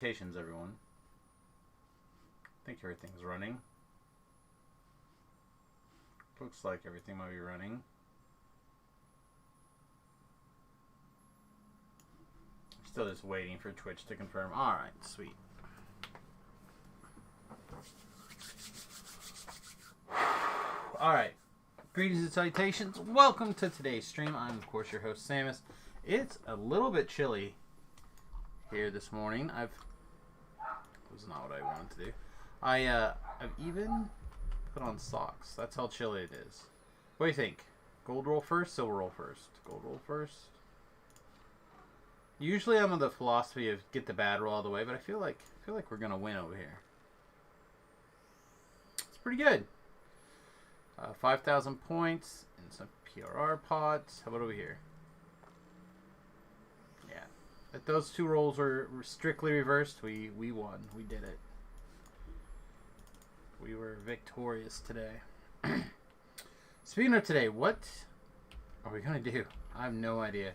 Salutations, everyone. I think everything's running. Looks like everything might be running. Still just waiting for Twitch to confirm. Alright, sweet. Alright. Greetings and salutations. Welcome to today's stream. I'm, of course, your host, Samus. It's a little bit chilly here this morning. That was not what I wanted to do. I've even put on socks. That's how chilly it is. What do you think? Gold roll first, silver roll first? Gold roll first. Usually I'm of the philosophy of get the bad roll out of the way, but I feel like we're gonna win over here. It's pretty good. 5,000 points and some PRR pots. How about over here? Yeah. If those two rolls were strictly reversed, we won. We did it. We were victorious today. Speaking of today, what are we going to do? I have no idea.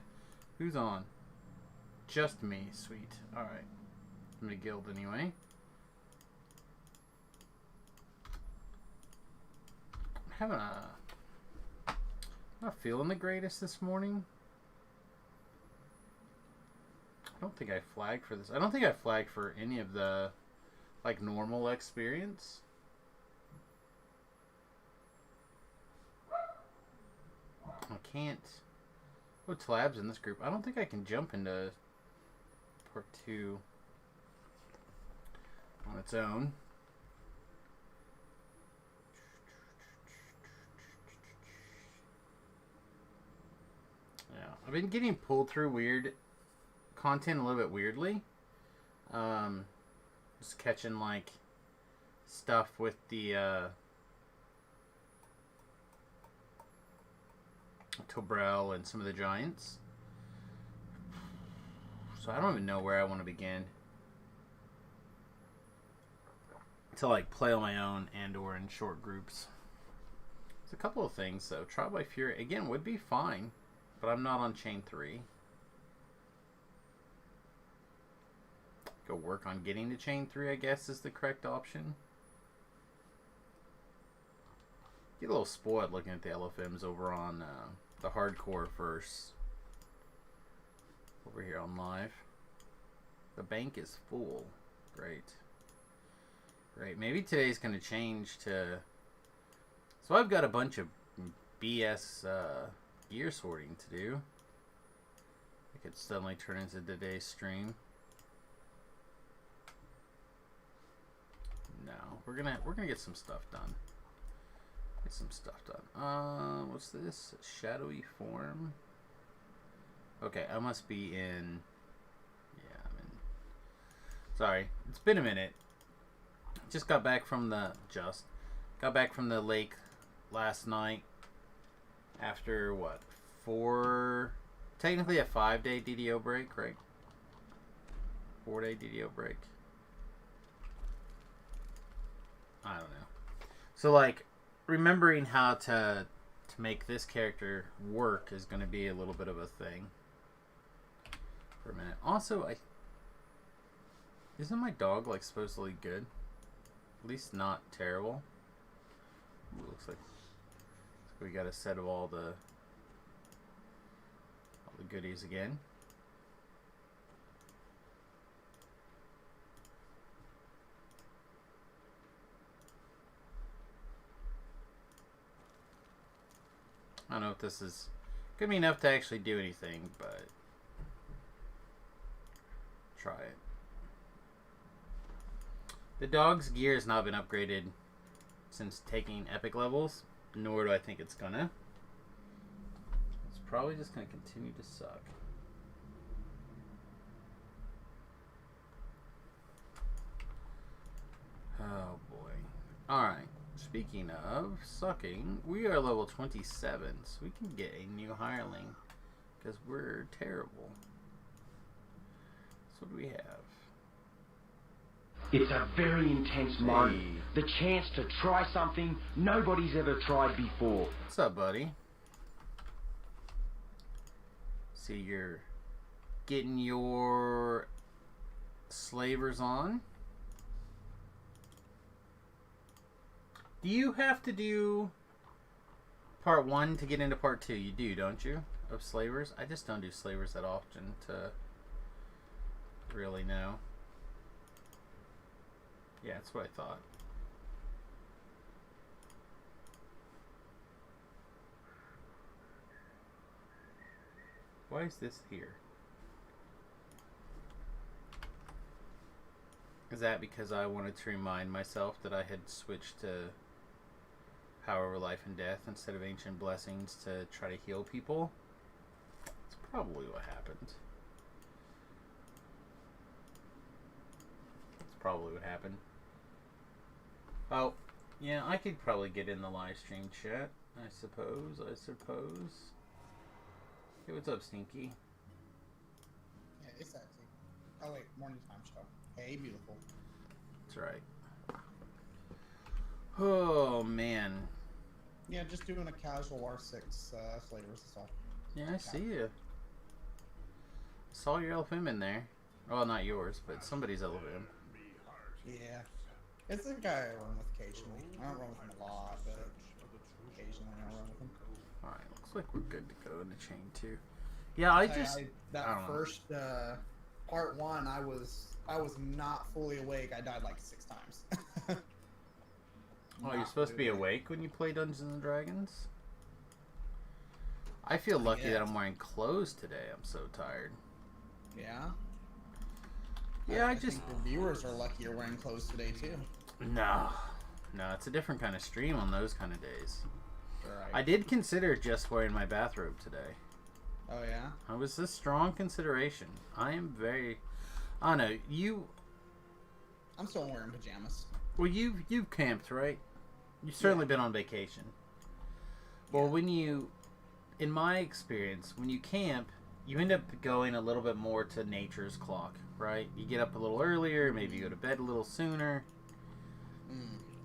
Who's on? Just me. Sweet. Alright. I'm in a guild anyway. I'm not feeling the greatest this morning. I don't think I flagged for this. I don't think I flagged for any of the like normal experience. I can't. Oh, Tlab's in this group. I don't think I can jump into part 2 on its own. Yeah, I've been getting pulled through weird content a little bit weirdly. Just catching like stuff with the Tobrel and some of the giants. So I don't even know where I want to begin to like play on my own and or in short groups. There's a couple of things though. Trial by Fury again would be fine, but I'm not on chain 3. Go work on getting to chain 3, I guess, is the correct option. Get a little spoiled looking at the LFMs over on the hardcore first. Over here on live. The bank is full. Great. Great. Maybe today's going to change to... So I've got a bunch of BS gear sorting to do. It could suddenly turn into today's stream. No, we're gonna get some stuff done. Get some stuff done. What's this? Shadowy form. Okay, I must be in. Yeah, I'm in. Sorry, it's been a minute. Just got back from the lake last night. After what? Technically a 5-day DDO break, right? 4-day DDO break. I don't know. So like remembering how to make this character work is going to be a little bit of a thing for a minute. Also, isn't my dog like supposedly good? At least not terrible. Ooh, looks like we got a set of all the goodies again. I don't know if this is going to be enough to actually do anything, but try it. The dog's gear has not been upgraded since taking epic levels, nor do I think it's gonna. It's probably just going to continue to suck. Oh boy. Alright. Speaking of sucking, we are level 27, so we can get a new hireling because we're terrible. So what do we have? It's a very intense moment. The chance to try something nobody's ever tried before. What's up, buddy? See, you're getting your Slavers on. Do you have to do part 1 to get into part 2? You do, don't you? Of Slavers? I just don't do Slavers that often to really know. Yeah, that's what I thought. Why is this here? Is that because I wanted to remind myself that I had switched to Power over Life and Death instead of Ancient Blessings to try to heal people? That's probably what happened. That's probably what happened. Oh, yeah, I could probably get in the live stream chat. I suppose. Hey, what's up, Stinky? Yeah, it's sexy. Oh wait, morning time show. Hey, beautiful. That's right. Oh, man. Yeah, just doing a casual R6 flavors, that's all. Yeah, I see you. Saw your LFM in there. Well, not yours, but somebody's LFM. Yeah. It's a guy I run with occasionally. I don't run with him a lot, but occasionally I run with him. Alright, looks like we're good to go in the chain, too. Yeah, I don't know. First part 1, I was not fully awake. I died like 6 times. Oh, you're supposed to be awake when you play Dungeons and Dragons? I feel lucky that I'm wearing clothes today. I'm so tired. Yeah? Yeah, I think the viewers are lucky you're wearing clothes today, too. No, it's a different kind of stream on those kind of days. Right. I did consider just wearing my bathrobe today. Oh, yeah? It was a strong consideration. I am very... I don't know, I'm still wearing pajamas. Well, you've camped, right? You've certainly been on vacation. Well, when you... In my experience, when you camp, you end up going a little bit more to nature's clock, right? You get up a little earlier, maybe you go to bed a little sooner.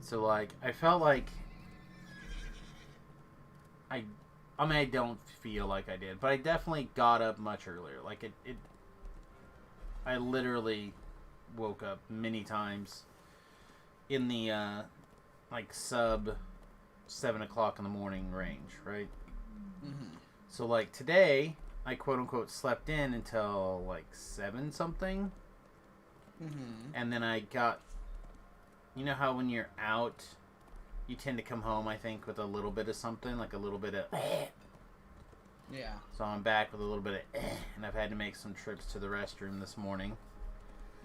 So, like, I felt like... I mean, I don't feel like I did, but I definitely got up much earlier. Like, I literally woke up many times in the, like, sub 7 o'clock in the morning range, right? Mm-hmm. So, like, today, I quote-unquote slept in until, like, 7 something. Mm-hmm. And then I got... You know how when you're out, you tend to come home, I think, with a little bit of something, like a little bit of... Yeah. So I'm back with a little bit of... And I've had to make some trips to the restroom this morning.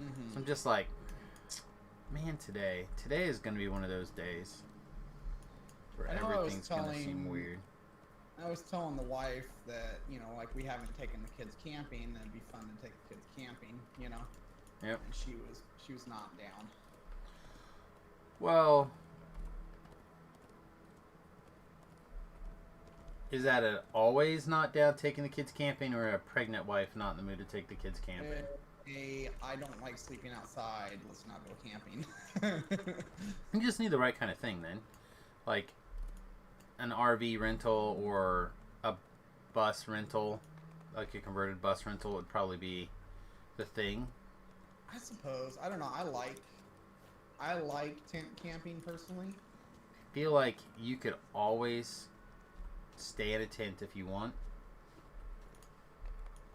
Mm-hmm. So I'm just like... Man, today is going to be one of those days where everything's going to seem weird. I was telling the wife that, you know, like, we haven't taken the kids camping, and it'd be fun to take the kids camping, you know? Yep. And she was not down. Well... Is that an always not down taking the kids camping, or a pregnant wife not in the mood to take the kids camping? I don't like sleeping outside. Let's not go camping. You just need the right kind of thing then. Like an RV rental or a bus rental, like a converted bus rental would probably be the thing. I suppose. I don't know. I like tent camping personally. I feel like you could always stay at a tent if you want.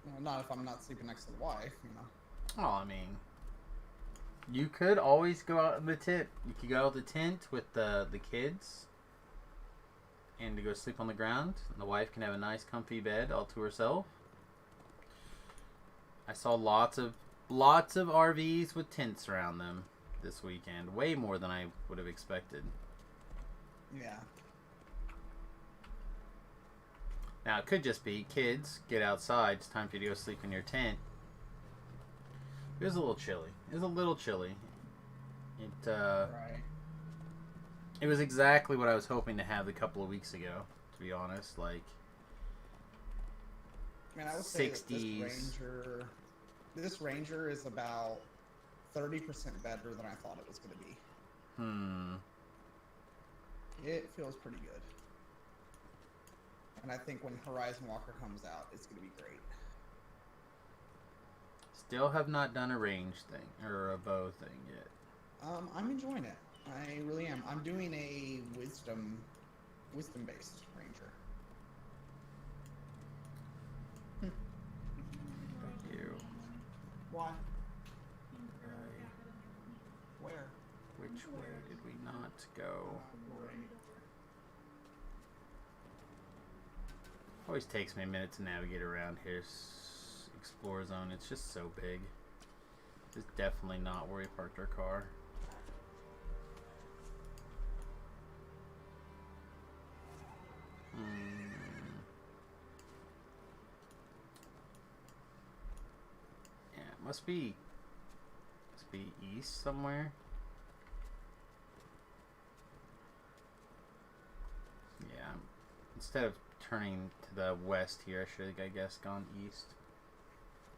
Well, not if I'm not sleeping next to the wife, you know. Oh, I mean, you could always go out in the tent. You could go out the tent with the kids and to go sleep on the ground. And the wife can have a nice comfy bed all to herself. I saw lots of RVs with tents around them this weekend. Way more than I would have expected. Yeah. Now, it could just be, kids, get outside. It's time for you to go sleep in your tent. It was a little chilly. Right. It was exactly what I was hoping to have a couple of weeks ago, to be honest. Like, I mean, I would 60s. say that this Ranger is about 30% better than I thought it was going to be. It feels pretty good. And I think when Horizon Walker comes out, it's going to be great. Still have not done a range thing or a bow thing yet. I'm enjoying it. I really am. I'm doing a wisdom-based ranger. Thank you. Why? Where? Which way did we not go? Always takes me a minute to navigate around his Explore Zone. It's just so big. This is definitely not where we parked our car. Yeah, it must be east somewhere. Yeah, instead of turning to the west here, I should, I guess, gone east.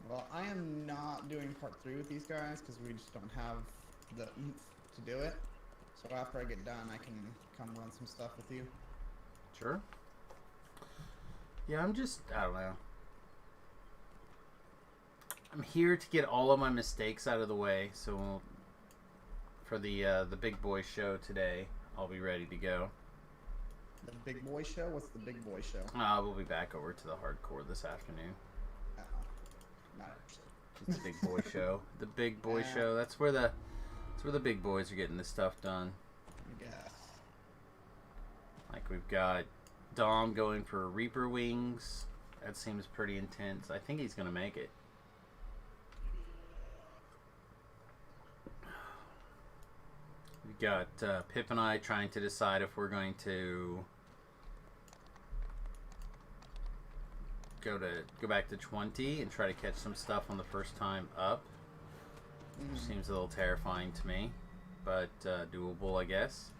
Well, I am not doing part 3 with these guys because we just don't have the oomph to do it. So after I get done, I can come run some stuff with you. Sure. Yeah, I don't know. I'm here to get all of my mistakes out of the way, so for the big boy show today, I'll be ready to go. The big boy show? What's the big boy show? We'll be back over to the hardcore this afternoon. Not actually. It's the big boy show. The big boy show. That's where the big boys are getting this stuff done. I guess. Like we've got Dom going for Reaper wings. That seems pretty intense. I think he's gonna make it. We got Pip and I trying to decide if we're going to go back to 20 and try to catch some stuff on the first time up. Seems a little terrifying to me, but doable, I guess.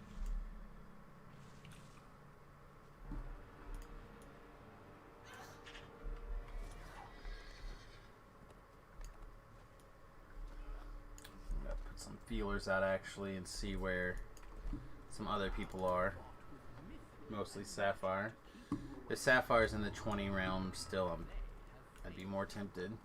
I'm gonna put some feelers out actually and see where some other people are. Mostly Sapphire. If Sapphire's in the 20 realm still, I'd be more tempted.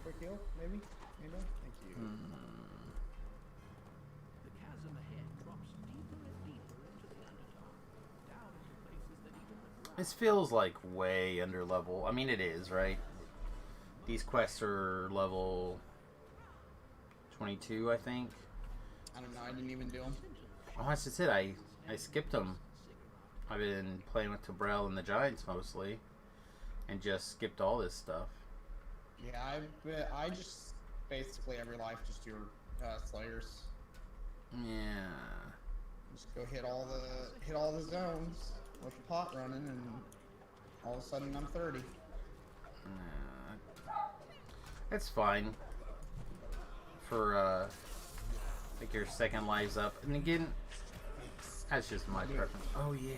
Quick heal, maybe? Thank you. The chasm ahead drops deeper and deeper into the Underdark, down into places that even the This feels like way under level. I mean, it is, right? These quests are level 22, I think. I don't know, I didn't even do them. Oh, that's just it. I skipped them. I've been playing with Tobrel and the Giants mostly, and just skipped all this stuff. Yeah, I just basically every life just do Slayers. Yeah. Just go hit all the zones with the pot running, and all of a sudden I'm 30. That's fine. For like your second lives up, and again, that's just my preference. Oh yeah,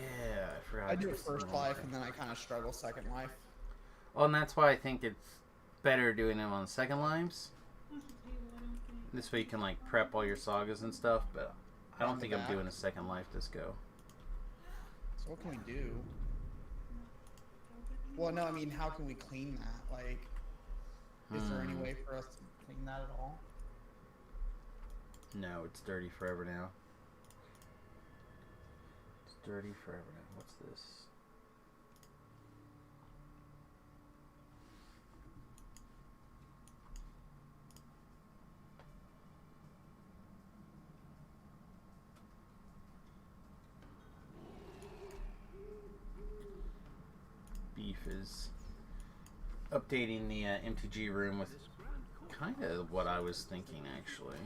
I forgot. I do first life, and then I kind of struggle second life. Well, and that's why I think it's better doing them on second lives. This way you can like prep all your sagas and stuff, but I don't think I'm doing a second life this go. So what can we do? Well, no, I mean, how can we clean that? Like, is there any way for us to clean that at all? No, it's dirty forever now. It's dirty forever now. What's this? Beef is updating the MTG room with kind of what I was thinking, actually.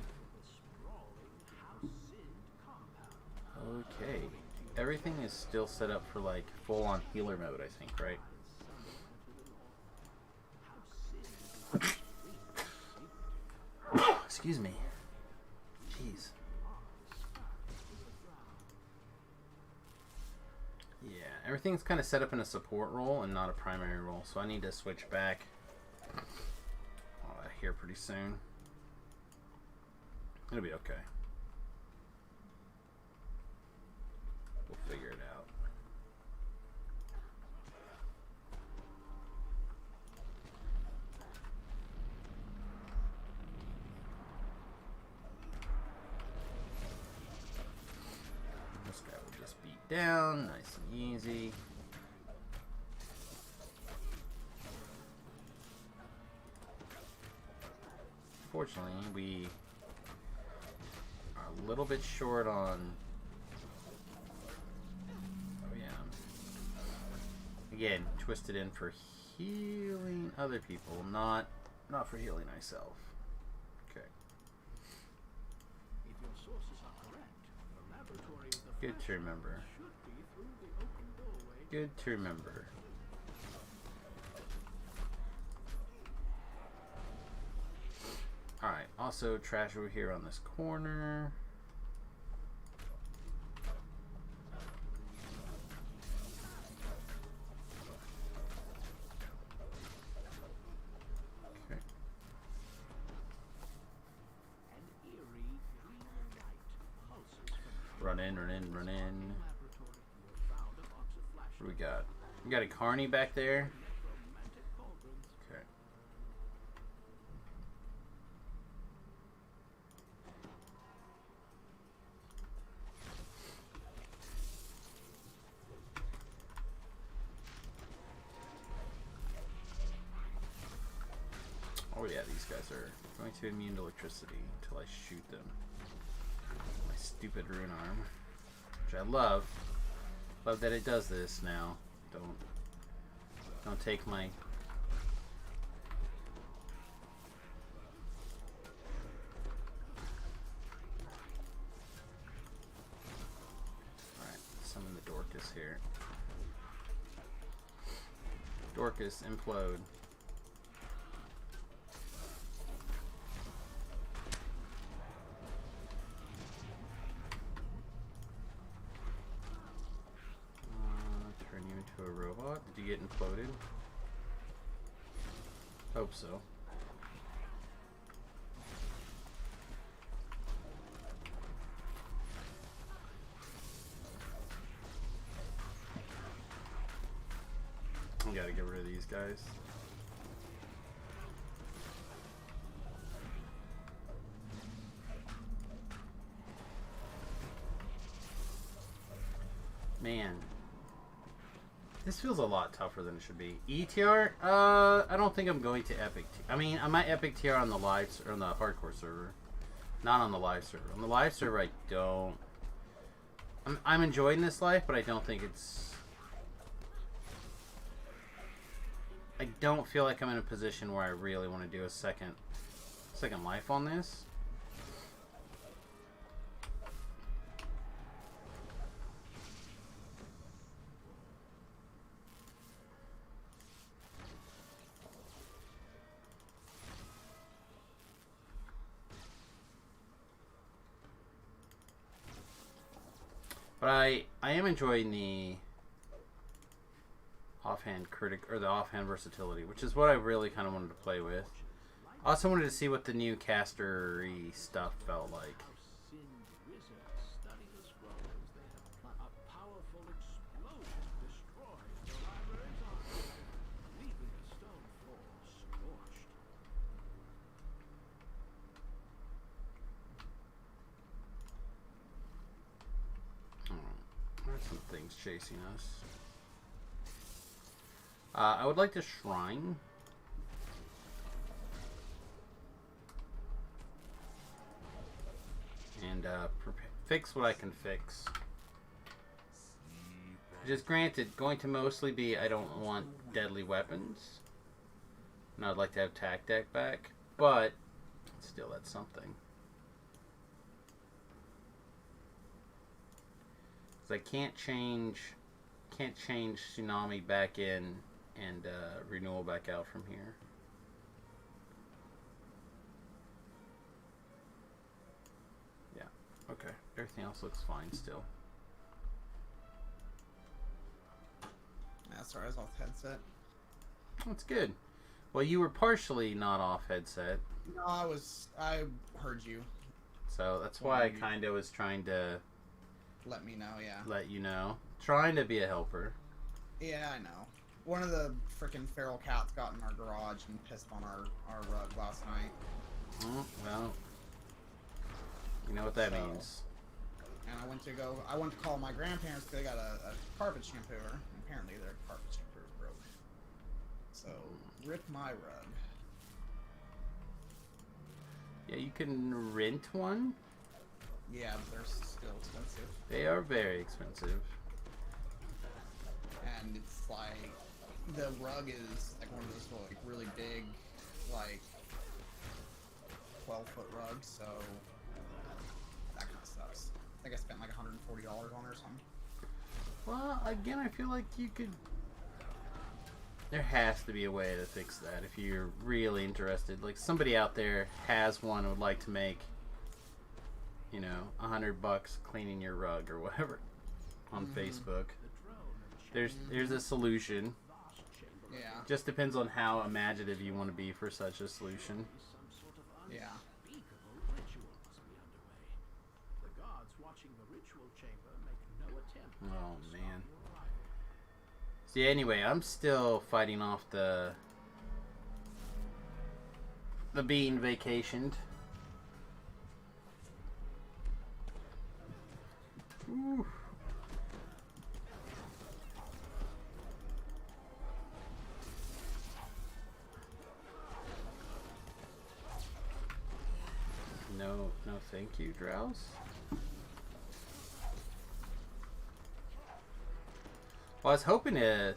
Okay. Everything is still set up for, like, full-on healer mode, I think, right? Excuse me. Jeez. Yeah, everything's kind of set up in a support role and not a primary role, so I need to switch back here pretty soon. It'll be okay. We'll figure it out. This guy will just beat down, nice and easy. Fortunately, we are a little bit short on. Oh yeah. Again, twisted in for healing other people, not for healing myself. Okay. If your sources are correct, the laboratory of the Good to remember. should be through the open doorway. Good to remember. Alright, also trash over here on this corner. Okay. An eerie green light pulses from Run in, run in, run in. laboratory. You have found a box of flash What do we got? We got a Carney back there. necromantic cauldrons. Okay. Oh yeah, these guys are going to be immune to electricity until I shoot them. My stupid rune arm, which I love. Love that it does this now. Don't take my. Alright, summon the Dorcas here. Dorcas, implode. Turn you into a robot. Did you get imploded? Hope so. We gotta get rid of these guys. Man. This feels a lot tougher than it should be. ETR? I don't think I'm going to Epic. I mean, I might Epic TR on the live or on the hardcore server, not on the live server. On the live server, I don't. I'm enjoying this life, but I don't think it's. I don't feel like I'm in a position where I really want to do a second life on this. But I am enjoying the offhand critic or the offhand versatility, which is what I really kind of wanted to play with. I also wanted to see what the new castery stuff felt like. Singed wizards study the scrolls. They have a powerful explosion destroyed the library's archive, leaving the stone floor scorched. There's some things chasing us. I would like to shrine. And fix what I can fix. Just granted, going to mostly be I don't want deadly weapons. And I'd like to have tac deck back. But still, that's something. I can't change Tsunami back in and Renewal back out from here. Yeah, okay. Everything else looks fine still. Yeah, sorry, I was off headset. That's good. Well, you were partially not off headset. No, I heard you. So that's why I kind of was trying to let me know. Yeah. let you know. Trying to be a helper. Yeah, I know. One of the freaking feral cats got in our garage and pissed on our rug last night. Oh, well, you know what that So- means. And I went to call my grandparents because they got a carpet shampooer. Apparently their carpet shampooer is broke. So, rip my rug. Yeah, you can rent one. Yeah, but they're still expensive. They are very expensive. And it's like, the rug is like one of those like really big, like 12-foot rugs, so that kind of sucks. I think I spent like $140 on it or something. Well, again, I feel like you could... There has to be a way to fix that if you're really interested. Like, somebody out there has one and would like to make, you know, $100 cleaning your rug or whatever on Facebook. There's a solution. Yeah. Just depends on how imaginative you want to be for such a solution. Yeah. The guards watching the ritual chamber make no attempt. Oh, man. See, anyway, I'm still fighting off the being vacationed. Ooh. No, thank you, Drowse. Well, I was hoping to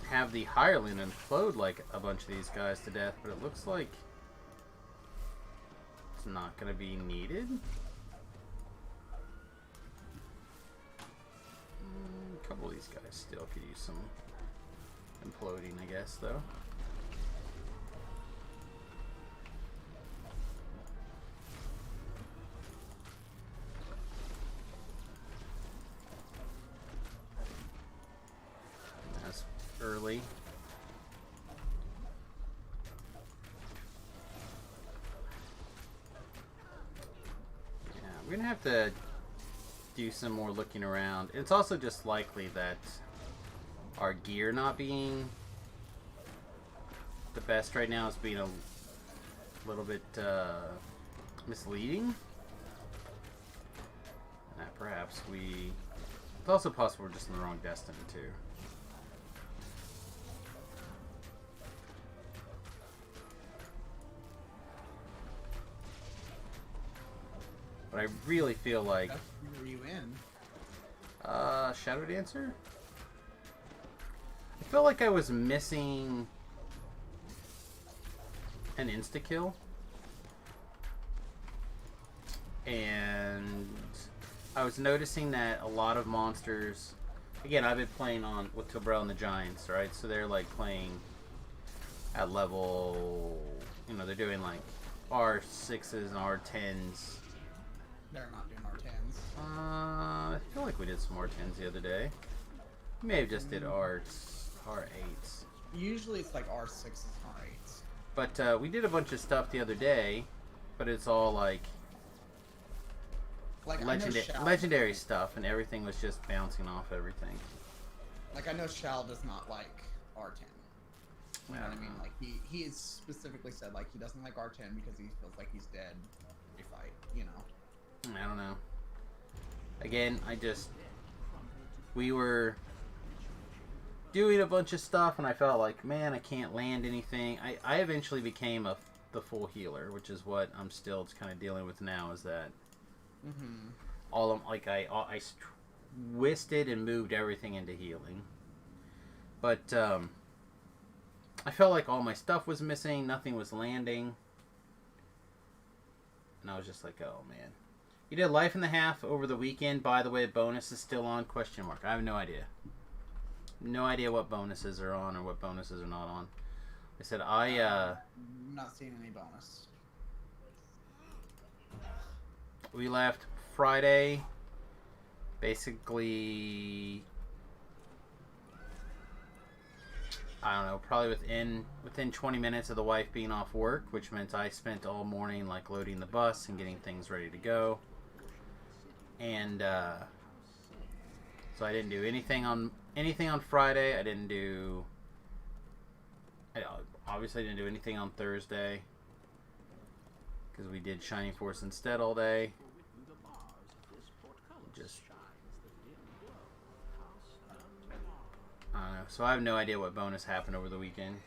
have the hireling implode like a bunch of these guys to death, but it looks like it's not going to be needed. A couple of these guys still could use some imploding, I guess, though. That's early. Yeah, we're gonna have to do some more looking around. It's also just likely that our gear not being the best right now is being a little bit misleading. And that perhaps it's also possible we're just in the wrong destiny too. But I really feel like Who were you in? Shadow Dancer? I felt like I was missing an insta-kill. And I was noticing that a lot of monsters... Again, I've been playing with Tobrel and the Giants, right? So they're like playing at level... You know, they're doing like R6s and R10s. They're not doing R10s. I feel like we did some R10s the other day. We may have just did R8s. Usually it's like R6s and R8s. But we did a bunch of stuff the other day, but it's all like Like I know Shao, legendary stuff, and everything was just bouncing off everything. Like I know Shao does not like R10. You know what I mean? Like he has specifically said like he doesn't like R10 because he feels like he's dead every fight. You know. I don't know. Again, we were doing a bunch of stuff, and I felt like, man, I can't land anything. I eventually became the full healer, which is what I'm still kind of dealing with now. Is that I twisted and moved everything into healing, but I felt like all my stuff was missing, nothing was landing, and I was just like, oh man. You did Life in the Half over the weekend. By the way, bonus is still on? Question mark. I have no idea. No idea what bonuses are on or what bonuses are not on. I said Not seeing any bonus. We left Friday, basically, I don't know, probably within 20 minutes of the wife being off work, which meant I spent all morning like loading the bus and getting things ready to go. And So I didn't do anything on Friday. I didn't do. Obviously, I didn't do anything on Thursday because we did Shining Force instead all day. Just I don't know. So I have no idea what bonus happened over the weekend.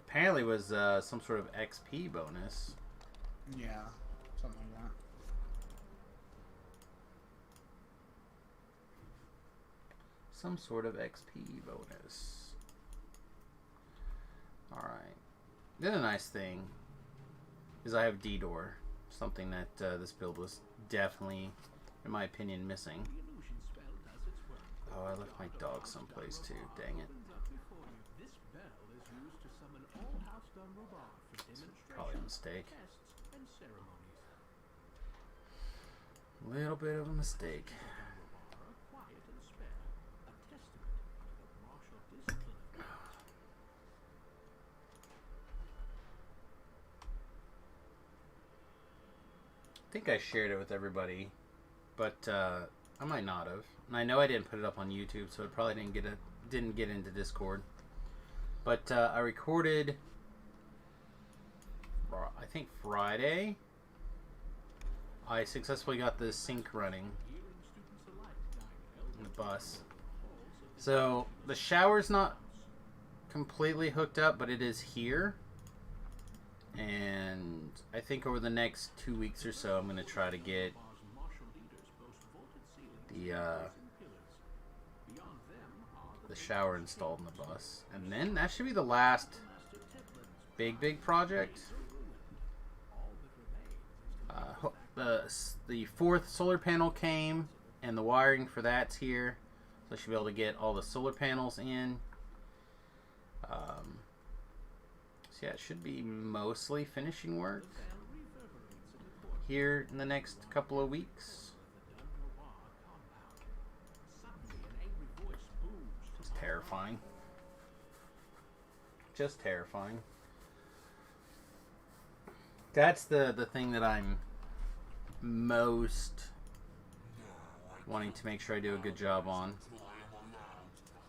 Apparently, it was some sort of XP bonus. Yeah, something like that. Some sort of XP bonus. Alright. Then a nice thing is I have D-Door. Something that this build was definitely, in my opinion, missing. Oh, I left my dog someplace too. Dang it. Probably a mistake. A little bit of a mistake. I think I shared it with everybody, but I might not have. And I know I didn't put it up on YouTube, so it probably didn't get into Discord. But I recorded, I think Friday. I successfully got the sync running in the bus. So the shower's not completely hooked up, but it is here. And I think over the next 2 weeks or so, I'm going to try to get the shower installed in the bus. And then that should be the last big project. The fourth solar panel came, and the wiring for that's here. So I should be able to get all the solar panels in. So yeah, it should be mostly finishing work here in the next couple of weeks. Just terrifying. Just terrifying. That's the thing that I'm most wanting to make sure I do a good job on.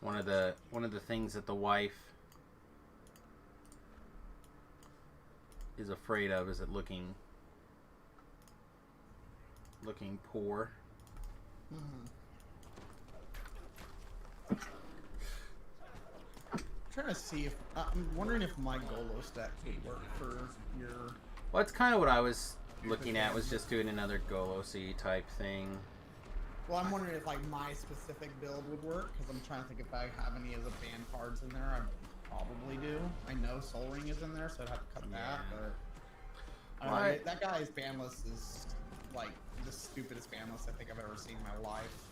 One of the things that the wife is afraid of is it looking poor. Trying to see if I'm wondering if my Golo stack could work for your. Well, that's kind of what I was looking at, was just doing another Golo-C type thing. Well, I'm wondering if like my specific build would work, because I'm trying to think if I have any of the band cards in there. I probably do. I know Soul Ring is in there, so I'd have to cut that. But I don't know, that guy's ban list is like the stupidest ban list I think I've ever seen in my life.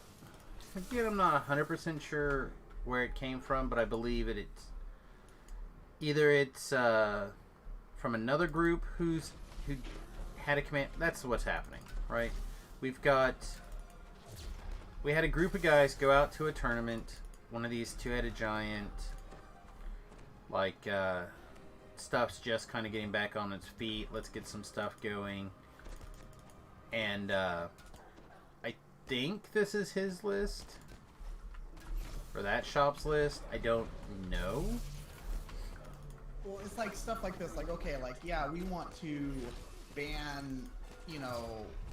Again, I'm not 100% sure where it came from, but I believe it's either from another group who had a command. That's what's happening, right? We had a group of guys go out to a tournament, one of these two-headed giant, like, stuff's just kind of getting back on its feet, let's get some stuff going, and, I think this is his list, or that shop's list, I don't know. Well, it's like stuff like this, like, okay, like, yeah, we want to ban,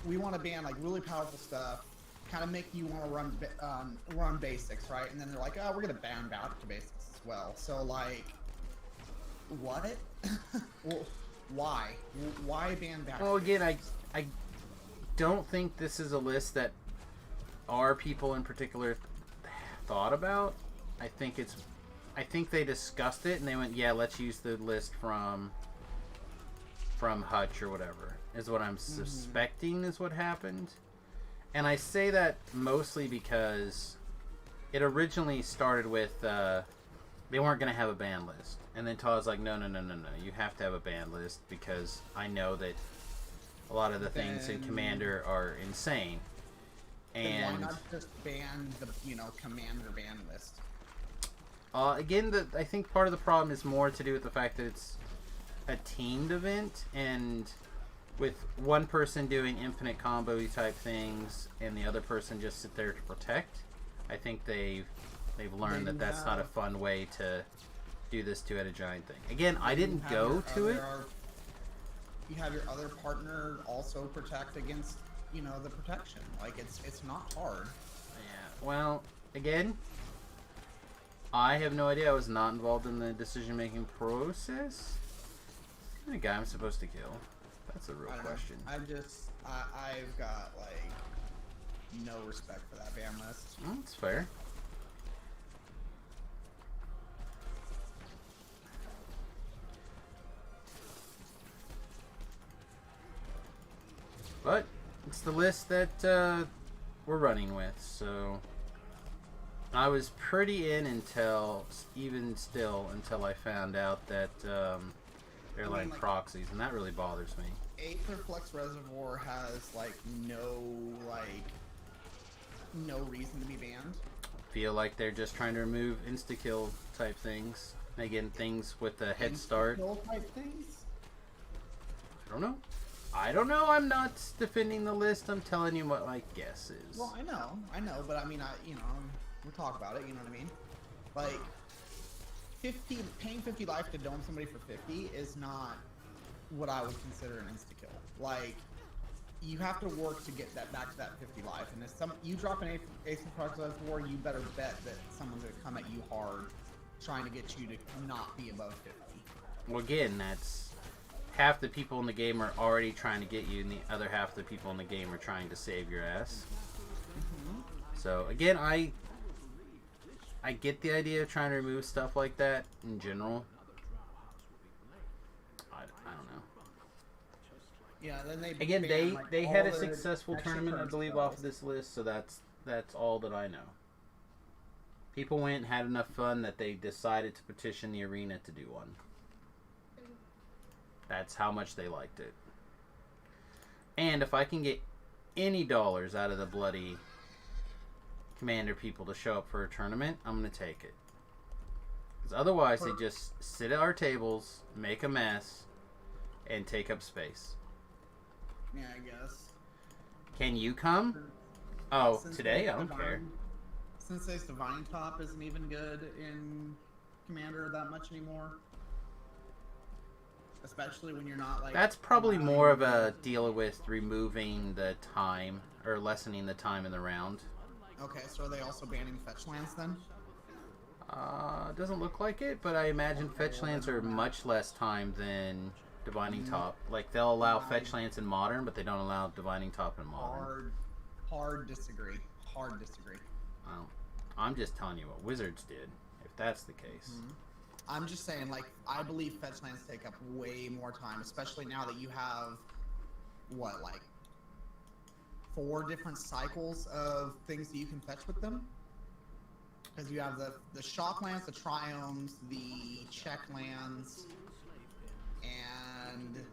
we want to ban, like, really powerful stuff, kind of make you want to run basics, right? And then they're like, oh, we're going to ban back to basics as well. So, like, what? Well, why? Why ban back? Well, again, I don't think this is a list that our people in particular thought about. I think they discussed it and they went, yeah, let's use the list from Hutch or whatever, is what I'm suspecting is what happened. And I say that mostly because it originally started with they weren't going to have a ban list. And then Todd's like, no, you have to have a ban list because I know that a lot of the things in Commander are insane. And why not just ban the, Commander ban list? Again, I think part of the problem is more to do with the fact that it's a teamed event, and with one person doing infinite combo type things and the other person just sit there to protect, I think they've learned that that's not a fun way to do this two-headed giant thing. Again, I didn't go to it. You have your other partner also protect against, you know, the protection. Like, it's not hard. Yeah. Well, again, I have no idea. I was not involved in the decision-making process. Who's the guy I'm supposed to kill? That's a real question. I've got, like, no respect for that ban list. That's fair. But it's the list that we're running with, so I was pretty in until I found out that they're like proxies, and that really bothers me. Aether Flux Reservoir has like no reason to be banned. I feel like they're just trying to remove insta-kill type things. Again, things with a head start. Insta-kill type things? I don't know. I'm not defending the list. I'm telling you what my guess is. Well, I know, but I mean, we'll talk about it. You know what I mean? Like, paying 50 life to dome somebody for 50 is not what I would consider an insta kill. Like, you have to work to get that back to that 50 life, and if you drop an Ace of Progress War, you better bet that someone's gonna come at you hard, trying to get you to not be above 50. Well, again, that's half the people in the game are already trying to get you, and the other half of the people in the game are trying to save your ass. Mm-hmm. So again, I get the idea of trying to remove stuff like that in general. I don't know. Yeah, then they had a successful tournament, I believe, off of this list, so that's all that I know. People went and had enough fun that they decided to petition the arena to do one. That's how much they liked it. And if I can get any dollars out of the bloody Commander people to show up for a tournament, I'm going to take it. Because otherwise, they just sit at our tables, make a mess, and take up space. Yeah, I guess. Can you come? Oh, today? I don't care. Sensei's Divine Top isn't even good in Commander that much anymore. Especially when you're not like... That's probably more of a deal with removing the time, or lessening the time in the round. Okay, so are they also banning fetch lands then? Doesn't look like it, but I imagine fetch lands are much less time than Divining Top. Like, they'll allow fetch lands in Modern, but they don't allow Divining Top in Modern. Hard disagree. Hard disagree. I'm just telling you what Wizards did, if that's the case. Mm-hmm. I'm just saying, like, I believe fetch lands take up way more time, especially now that you have, what, like, 4 different cycles of things that you can fetch with them? Because you have the shock lands, the triomes, the check lands, and,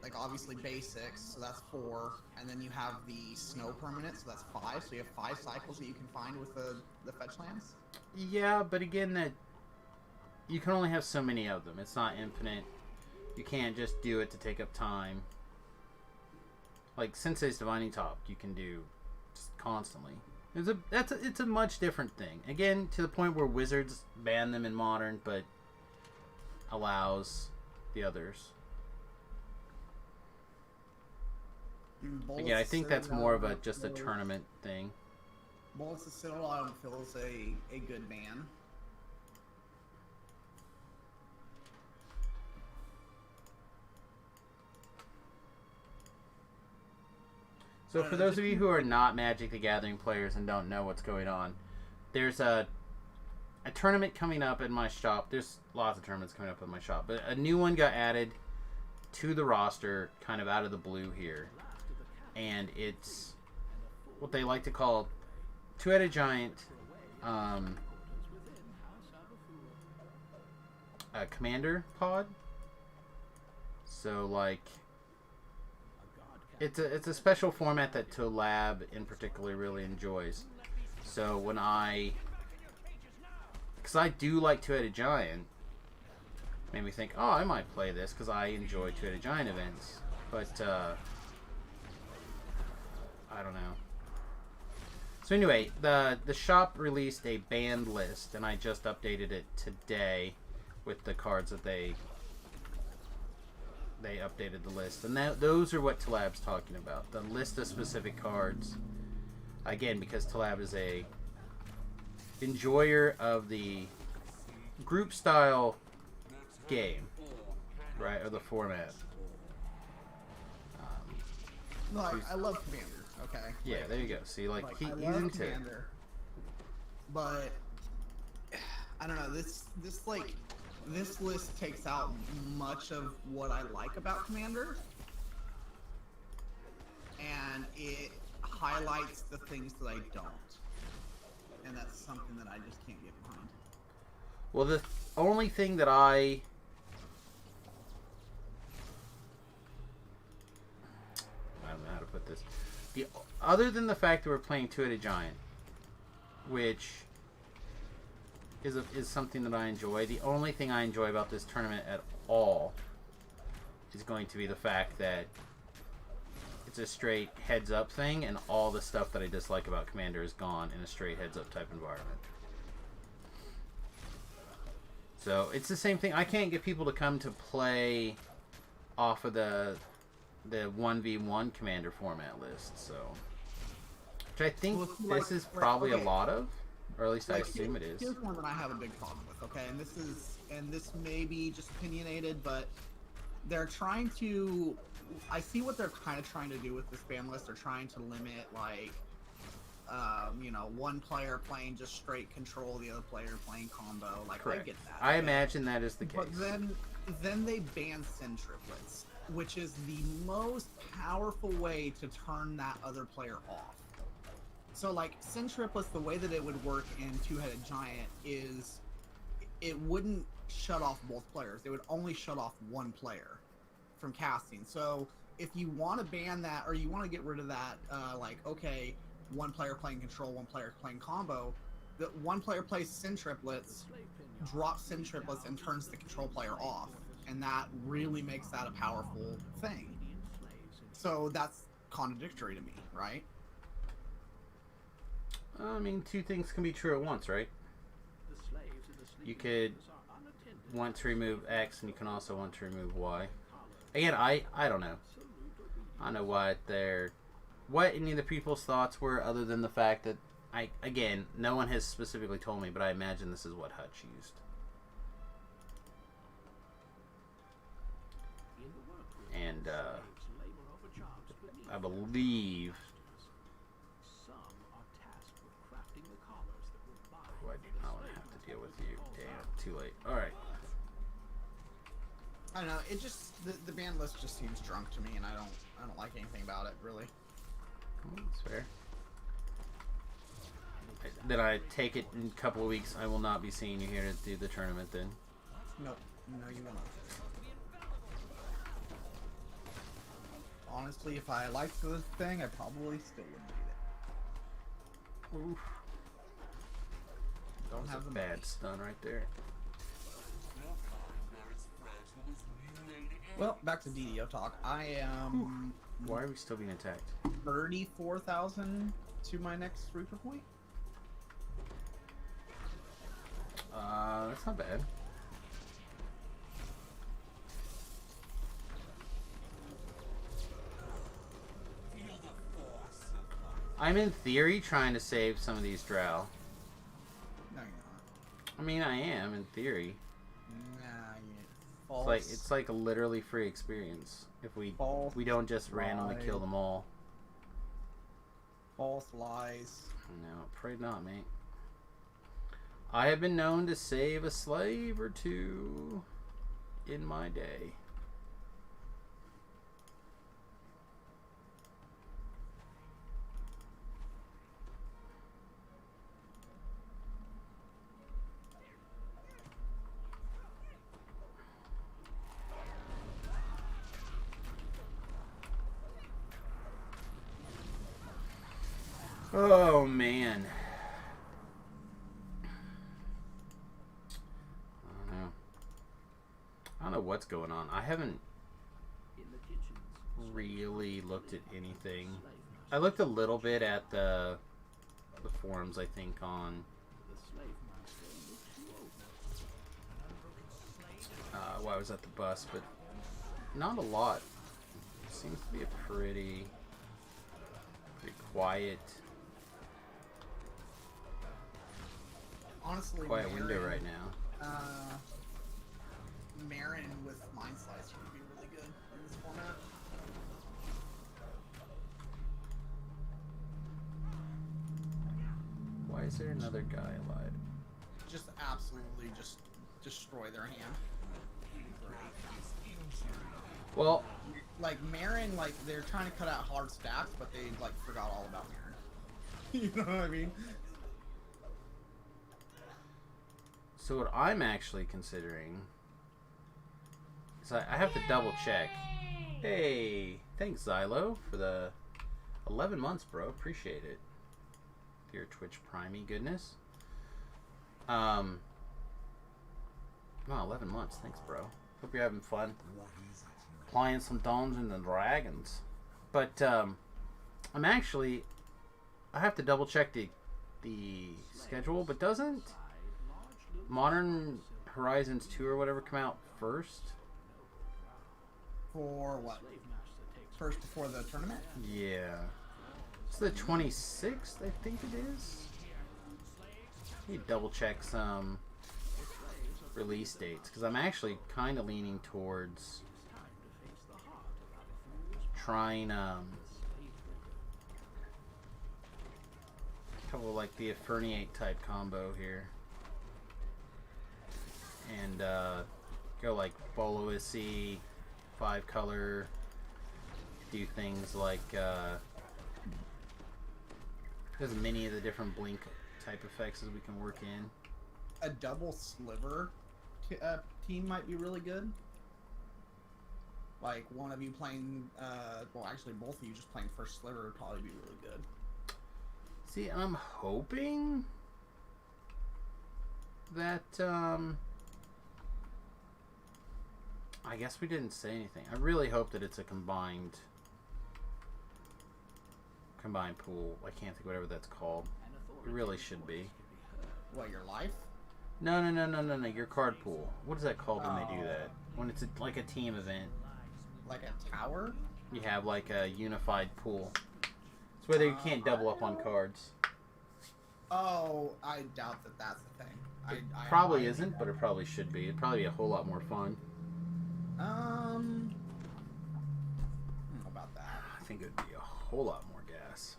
like, obviously basics, so that's 4, and then you have the snow permanent, so that's 5, so you have 5 cycles that you can find with the fetch lands? Yeah, but again, you can only have so many of them. It's not infinite. You can't just do it to take up time. Like Sensei's Divining Top, you can do just constantly. It's a much different thing. Again, to the point where Wizards ban them in Modern, but allows the others. Again, I think that's more of just a tournament thing. Bullets of Citadel, I don't feel is a good ban. So for those of you who are not Magic the Gathering players and don't know what's going on, there's a tournament coming up in my shop. There's lots of tournaments coming up in my shop, but a new one got added to the roster kind of out of the blue here. And it's what they like to call two-headed giant commander pod. So like it's a special format that Tolab in particular really enjoys. So when because I do like two-headed giant, made me think, oh, I might play this because I enjoy two-headed giant events. But I don't know. So anyway, the shop released a banned list, and I just updated it today with the cards that they updated the list, and those are what Talab's talking about. The list of specific cards. Again, because Talab is a enjoyer of the group style game, right, or the format. No, I love Commander. Okay. Yeah, there you go. See, like I he's love into it. Commander, but I don't know. This list takes out much of what I like about Commander, and it highlights the things that I don't, and that's something that I just can't get behind. Well, the only thing that I don't know how to put this. Other than the fact that we're playing Two-Headed Giant, which is something that I enjoy. The only thing I enjoy about this tournament at all is going to be the fact that it's a straight heads-up thing, and all the stuff that I dislike about Commander is gone in a straight heads-up type environment. So it's the same thing. I can't get people to come to play off of the 1v1 Commander format list, so which I think this is probably a lot of, or at least I assume it is. Here's one that I have a big problem with, okay? And this may be just opinionated, but they're trying to... I see what they're kind of trying to do with this ban list. They're trying to limit, like, you know, one player playing just straight control, the other player playing combo. Like, correct. I get that. I imagine that is the case. But then they ban Sin triplets, which is the most powerful way to turn that other player off. So, like, Sin triplets, the way that it would work in Two-Headed Giant is it wouldn't shut off both players. It would only shut off one player from casting. So, if you want to ban that, or you want to get rid of that, like, okay, one player playing control, one player playing combo, the one player plays Sin triplets, drops Sin triplets, and turns the control player off. And that really makes that a powerful thing. So, that's contradictory to me, right? I mean, two things can be true at once, right? You could want to remove X, and you can also want to remove Y. Again, I don't know. I don't know what any of the people's thoughts were, other than the fact that again, no one has specifically told me, but I imagine this is what Hutch used. And I believe I do not want to have to deal with you. Damn, too late. Alright. I don't know, it just the ban list just seems drunk to me, and I don't like anything about it, really. That's fair. Then I take it in a couple of weeks I will not be seeing you here to do the tournament then. Nope. No, you will not. Honestly, if I liked this thing, I probably still wouldn't beat it. Oof. Don't have a the bad money. stun right there. Well, back to DDO talk. I am... Why are we still being attacked? 34,000 to my next Reaper point. That's not bad. I'm in theory trying to save some of these drow. No, you're not. I mean, I am in theory. Nah, false. It's like a literally free experience if we don't just randomly lie. kill them all. False lies. No, pray not, mate. I have been known to save a slave or two in my day. Oh, man. I don't know what's going on. I haven't... In the kitchens, really looked at anything. I looked a little bit at the forums, I think, on while I was at the bus, but not a lot. Seems to be a pretty quiet Honestly, quiet window Marin, right now. Marin with Mind Slicer would be really good in this format. Why is there another guy alive? Just absolutely just destroy their hand. Well, Like Marin, like they're trying to cut out hard stacks, but they like forgot all about Marin. You know what I mean? so what I'm actually considering is I have to double check. Hey, thanks Xylo for the 11 months, bro. Appreciate it. Dear Twitch Primey goodness. Wow, 11 months. Thanks, bro. Hope you're having fun playing some Dungeons and Dragons. But I'm actually, I have to double check the schedule, but doesn't Modern Horizons 2 or whatever come out first? For what? First before the tournament? Yeah. It's the 26th, I think it is. Need to double check some release dates, because I'm actually kind of leaning towards trying a couple like the Eferniate type combo here, and go like Boloissy, 5-color, do things like there's many of the different blink type effects as we can work in. A double sliver team might be really good. Like one of you playing, well, actually both of you just playing first sliver would probably be really good. See, I'm hoping that I guess we didn't say anything. I really hope that it's a combined pool. I can't think of whatever that's called. It really should be. What, your life? No. Your card pool. What is that called when they do that? When it's like a team event. Like a tower? You have like a unified pool. It's whether you can't double up on cards. Oh, I doubt that that's the thing. I Probably isn't, but it probably should be. It'd probably be a whole lot more fun. I don't know about that. I think it would be a whole lot more gas.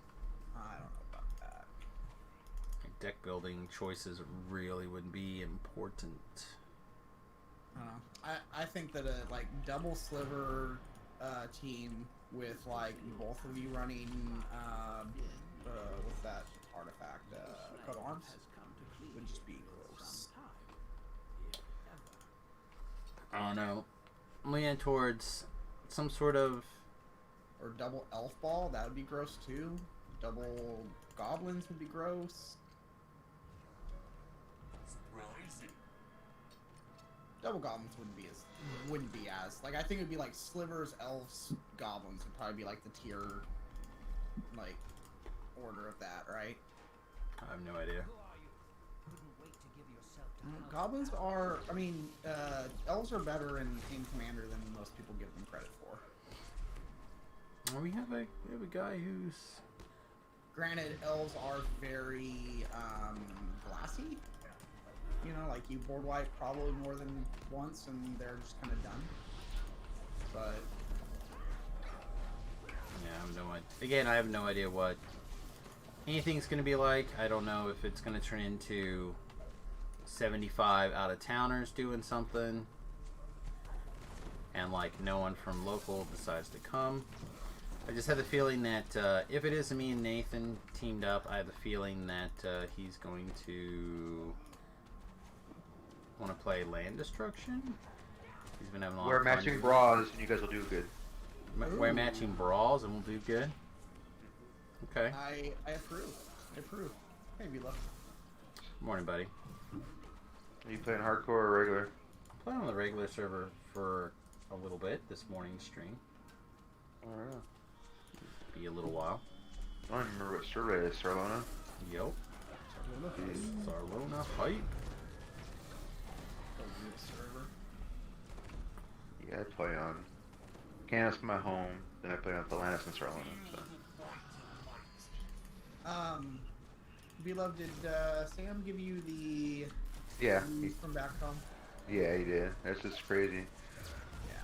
I don't know about that. Like deck building choices really would be important. I don't know. I think that a like double sliver team with like both of you running what's that artifact? Coat of Arms would just be gross. I don't know. I'm leaning towards some sort of Or double elf ball, that would be gross too. Double goblins would be gross. Double goblins wouldn't be as like I think it'd be like slivers, elves, goblins would probably be like the tier like order of that, right? I have no idea. Goblins are, I mean, elves are better in Commander than most people give them credit for. Well, we have a guy who's Granted, elves are very glassy. You know, like you board wipe probably more than once, and they're just kind of done. But yeah, I have no idea. Again, I have no idea what anything's going to be like. I don't know if it's going to turn into 75 out-of-towners doing something, and like no one from local decides to come. I just have the feeling that if it is me and Nathan teamed up, I have the feeling that he's going to want to play land destruction. He's been having a lot Wear of fun matching doing bras and you guys will do good. Wear matching bras and we'll do good. Okay. I approve. I approve. Maybe look. Morning, buddy. Are you playing hardcore or regular? I'm playing on the regular server for a little bit this morning's stream. I don't know. Be a little while. I don't even remember what server it is. Sarlona. Yep. Sarlona hype. Yeah, I play on Canis, my home. Then I play on Atlantis and Sarlona. So. Beloved, did Sam give you the Yeah. news from back home? Yeah, he did. That's just crazy. Yeah.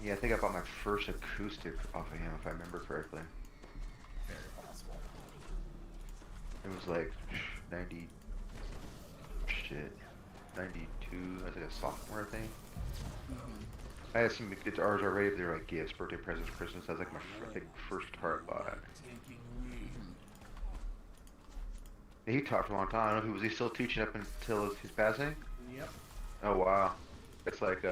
Yeah, I think I bought my first acoustic off of him, if I remember correctly. Very possible. It was like 90. Shit. 92. I was like a sophomore, I think. I had some guitars already. They were like gifts, birthday presents, Christmas. That was like my I think first guitar I bought. He taught for a long time. I don't know if he was still teaching up until his passing. Yep. Oh wow, it's like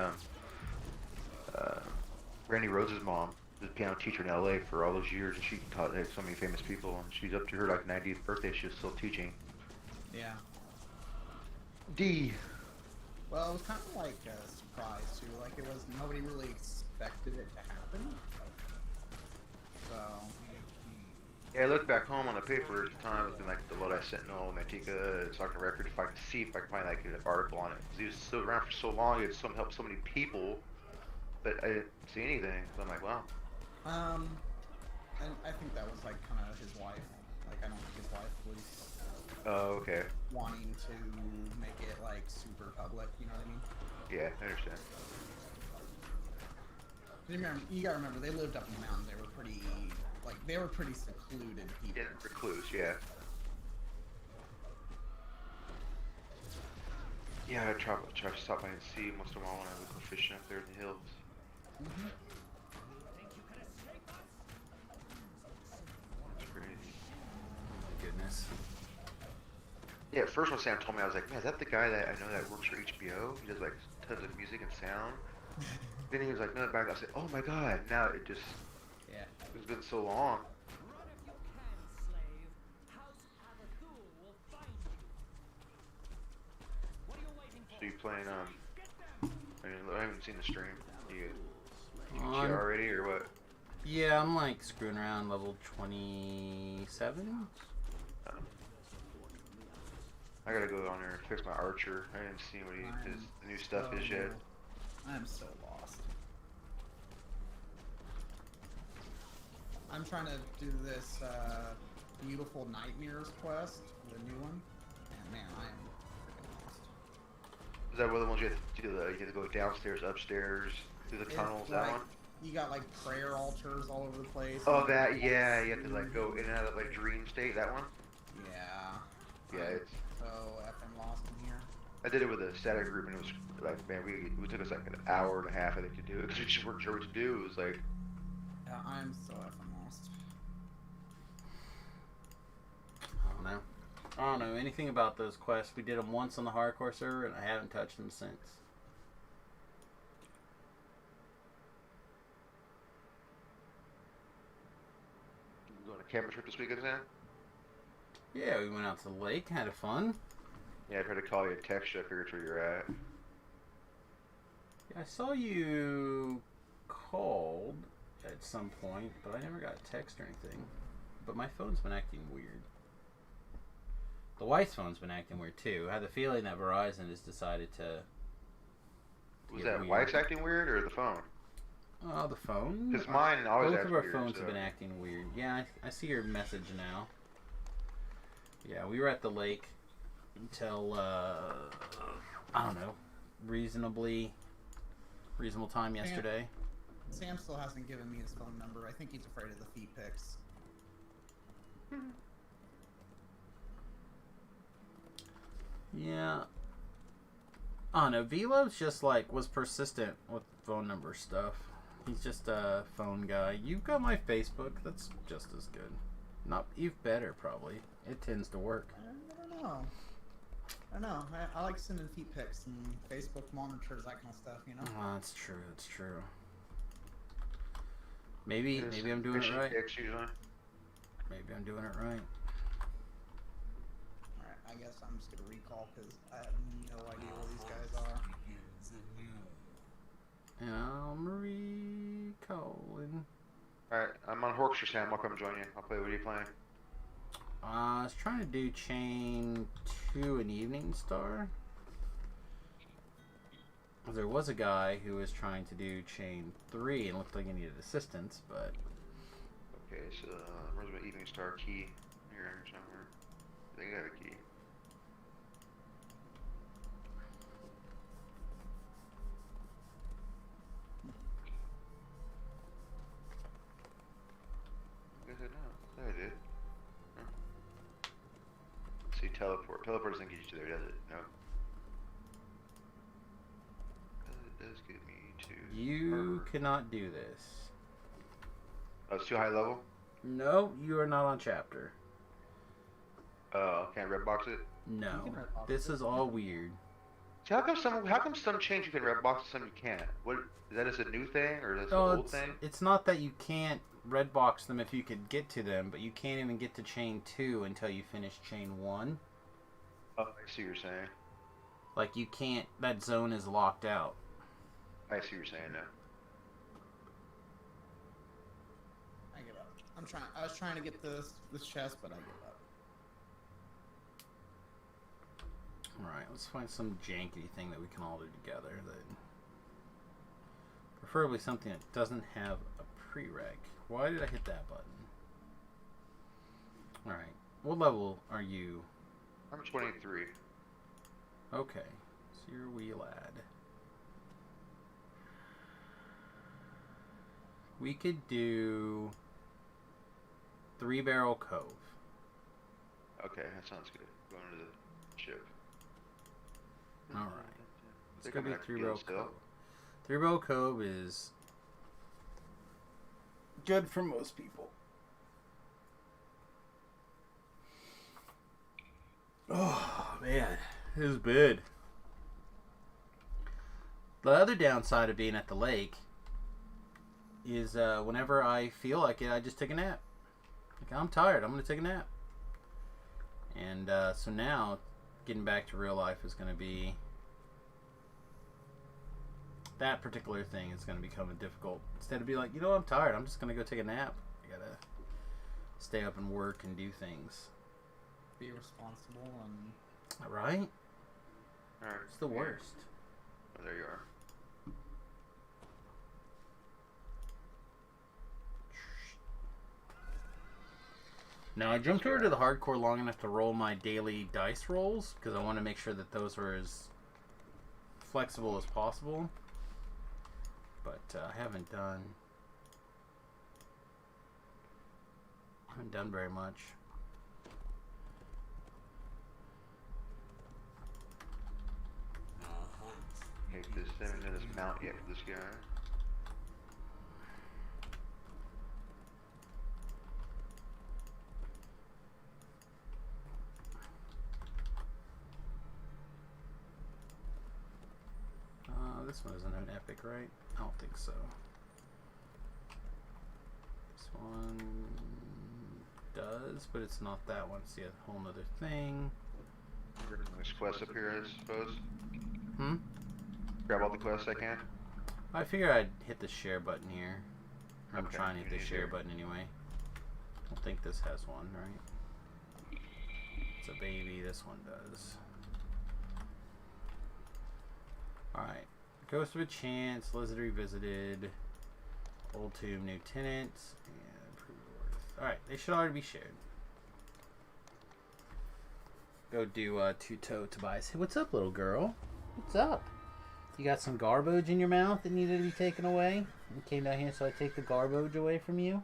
Randy Rhoads' mom was a piano teacher in LA for all those years, and she taught like, so many famous people. And she's up to her like 90th birthday. She was still teaching. Yeah. D. Well, it was kind of like a surprise too. Like it was nobody really expected it to happen. So. Yeah, I looked back home on the paper at the time, looking like the Lodi Sentinel, Manteca, Stockton Record, if I can see if I can find like an article on it. Because he was still around for so long, he had helped so many people, but I didn't see anything. So I'm like, wow. And I think that was like kind of his wife. Like I don't think his wife was Oh, okay. wanting to make it like super public. You know what I mean? Yeah, I understand. You gotta remember, they lived up in the mountains. They were pretty secluded people. Yeah, recluse, yeah. Yeah, I try to stop by and see once in a while when I would go fishing up there in the hills. Mm-hmm. It's crazy. Goodness. Yeah, at first when Sam told me, I was like, man, is that the guy that I know that works for HBO? He does like tons of music and sound. Then he was like, no, back. I said, oh my god. Now it just, Yeah. it's been so long. So you playing I haven't seen the stream. You On- already or what? Yeah, I'm like screwing around level 27. I gotta go on there and fix my archer. I didn't see what his new stuff is yet. I'm so lost. I'm trying to do this Beautiful Nightmares quest, the new one, and man, I am freaking lost. Is that one of the ones you have to do? You have to go downstairs, upstairs, through the tunnels. It's That like- one? You got like prayer altars all over the place. Oh, that, yeah, you have to like go in and out of like dream state, that one? Yeah. Yeah, it's, So effing lost in here. I did it with a static group and it was like, man, we took us like an hour and a half, I think, to do it, because we just weren't sure what to do. It was like, Yeah, I'm so effing lost. I don't know anything about those quests. We did them once on the hardcore server, and I haven't touched them since. you going on a camping trip this weekend, Sam? Yeah, we went out to the lake, had fun. Yeah, I tried to call you a text you, I figured where you're at. Yeah, I saw you called at some point, but I never got a text or anything. But my phone's been acting weird. The wife's phone's been acting weird too. I have the feeling that Verizon has decided to. Was get that weird. wife's acting weird or the phone? Oh, the phone? Because mine always Both acts of our weird, phones so. have been acting weird. Yeah, I see your message now. Yeah, we were at the lake until, I don't know, reasonable time yesterday. Sam still hasn't given me his phone number. I think he's afraid of the feet pics. Yeah. I don't know. Velo's just like was persistent with phone number stuff. He's just a phone guy. You've got my Facebook. That's just as good. Not even better, probably. It tends to work. I don't know. I don't know. I like sending feet pics and Facebook monitors that kind of stuff, you know? Oh, that's true. That's true. Maybe I'm doing it right. Maybe I'm doing it right. Alright, I guess I'm just gonna recall because I have no idea where these guys are. And I'm recalling. Alright, I'm on Horkster Sam. I'll come join you. I'll play. What are you playing? I was trying to do chain 2 and Evening Star. There was a guy who was trying to do chain 3 and looked like he needed assistance, but... Okay, so where's my Evening Star key? Here somewhere. They got a key. I guess I know. There I did. Huh. Let's see, teleport. Teleport doesn't get you there, does it? No. It does get me to... You cannot do this. Oh, it's too high level? No, you are not on chapter. Can't red box it? No. You can red box This it. is all weird. So how come some chains you can red box and some you can't? What is that? Just a new thing or that's an No, old thing? it's not that you can't red box them if you could get to them, but you can't even get to chain 2 until you finish chain 1. Oh, I see what you're saying. Like, you can't... That zone is locked out. I see what you're saying now. I give up. I was trying to get this chest, but I give up. Alright, let's find some janky thing that we can all do together. That preferably something that doesn't have a prereq. Why did I hit that button? Alright, what level are you? I'm 23. Okay, so you're a wee lad. We could do 3 Barrel Cove. Okay, that sounds good. Going to the ship. Alright. Let's They're go coming do after 3 Gil Barrel still. Cove. 3 Barrel Cove is good for most people. Oh, man. It was bad. The other downside of being at the lake is whenever I feel like it, I just take a nap. Like, I'm tired. I'm going to take a nap. And so now, getting back to real life is going to be... That particular thing is going to become difficult. Instead of be like, you know, I'm tired. I'm just going to go take a nap. I got to stay up and work and do things. Be responsible and... Right? Alright. It's the worst. Oh, there you are. Now, I jumped over to the hardcore long enough to roll my daily dice rolls because I want to make sure that those were as flexible as possible. But I haven't done very much. Okay, this haven't done this mount yet for this guy. This one isn't an epic, right? I don't think so. This one does, but it's not that one. See, a whole nother thing. There's quests up here, I suppose. Hmm? Grab all the quests I can. I figure I'd hit the share button here. I'm Okay, trying to hit you the need share to. button anyway. I don't think this has one, right? It's a baby. This one does. Alright. Ghost of a Chance, Lizard Revisited, Old Tomb, New Tenants, and Pre-Worth. Alright, they should already be shared. Go do Two-Toe Tobias. Hey, what's up, little girl? What's up? You got some garbage in your mouth that needed to be taken away? You came down here so I take the garbage away from you?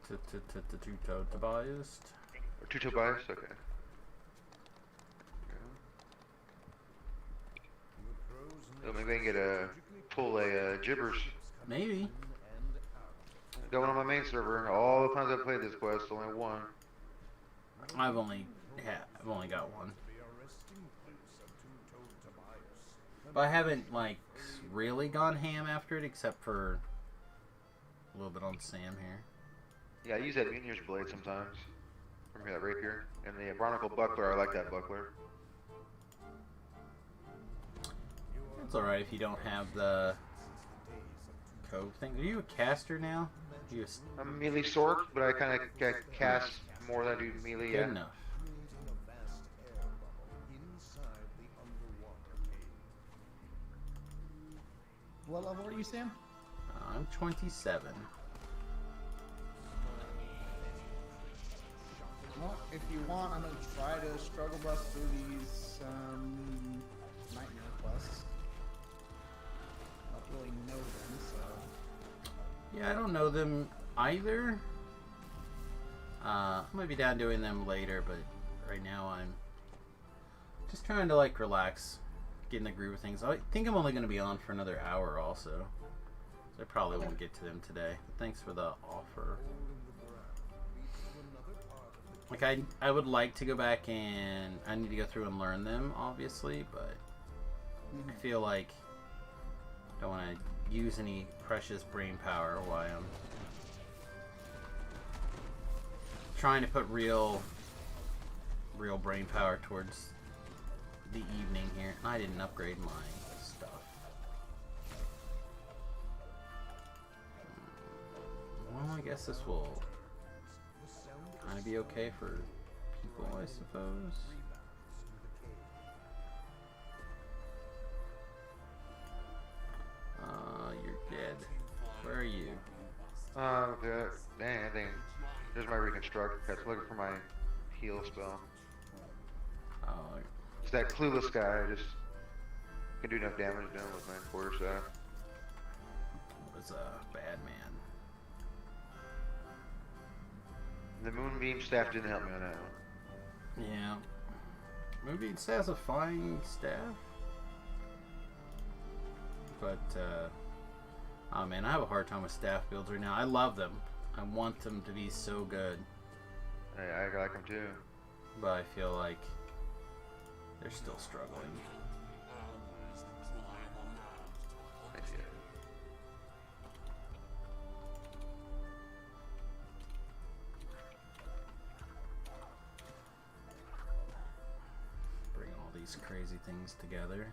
Two-Toe Tobias. Or two Tobias? Okay. So maybe I can get pull a gibbers. Maybe. Going on my main server. All the times I've played this quest, only one. I've only got one. But I haven't like really gone ham after it, except for a little bit on Sam here. Yeah, I use that Meteor's Blade sometimes. Remember that rapier? And the Barnacle Buckler, I like that buckler. That's alright if you don't have the cove thing. Are you a caster now? You I'm a melee sword, but I kind of cast more than I do melee. good Yeah. enough. What level are you, Sam? I'm 27. Well, if you want, I'm gonna try to struggle bust through these nightmare quests. I don't really know them, so. Yeah, I don't know them either. I might be down doing them later, but right now I'm just trying to like relax, get in the groove of things. I think I'm only going to be on for another hour also, so I probably won't get to them today. But thanks for the offer. Like I would like to go back and I need to go through and learn them, obviously, but I feel like I don't want to use any precious brain power while I'm trying to put real brain power towards the evening here. And I didn't upgrade my stuff. Well, I guess this will kind of be okay for people, I suppose. You're dead. Where are you? Dang, I think there's my reconstruct. That's looking for my heal spell. Oh, It's that clueless guy. I just can do enough damage to him with my quarterstaff. was a bad man. The moonbeam staff didn't help me on that one. Yeah. Moonbeam has a fine staff. But, oh man, I have a hard time with staff builds right now. I love them. I want them to be so good. Hey, I like him too. But I feel like they're still struggling. I see it. Bring all these crazy things together.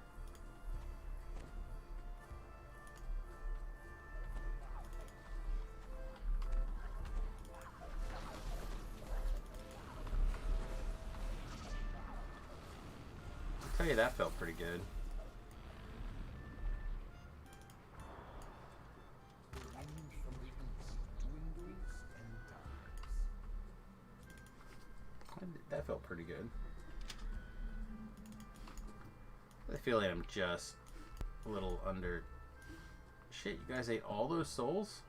I'll tell you, that felt pretty good. That felt pretty good. I feel like I'm just a little under. Shit, you guys ate all those souls?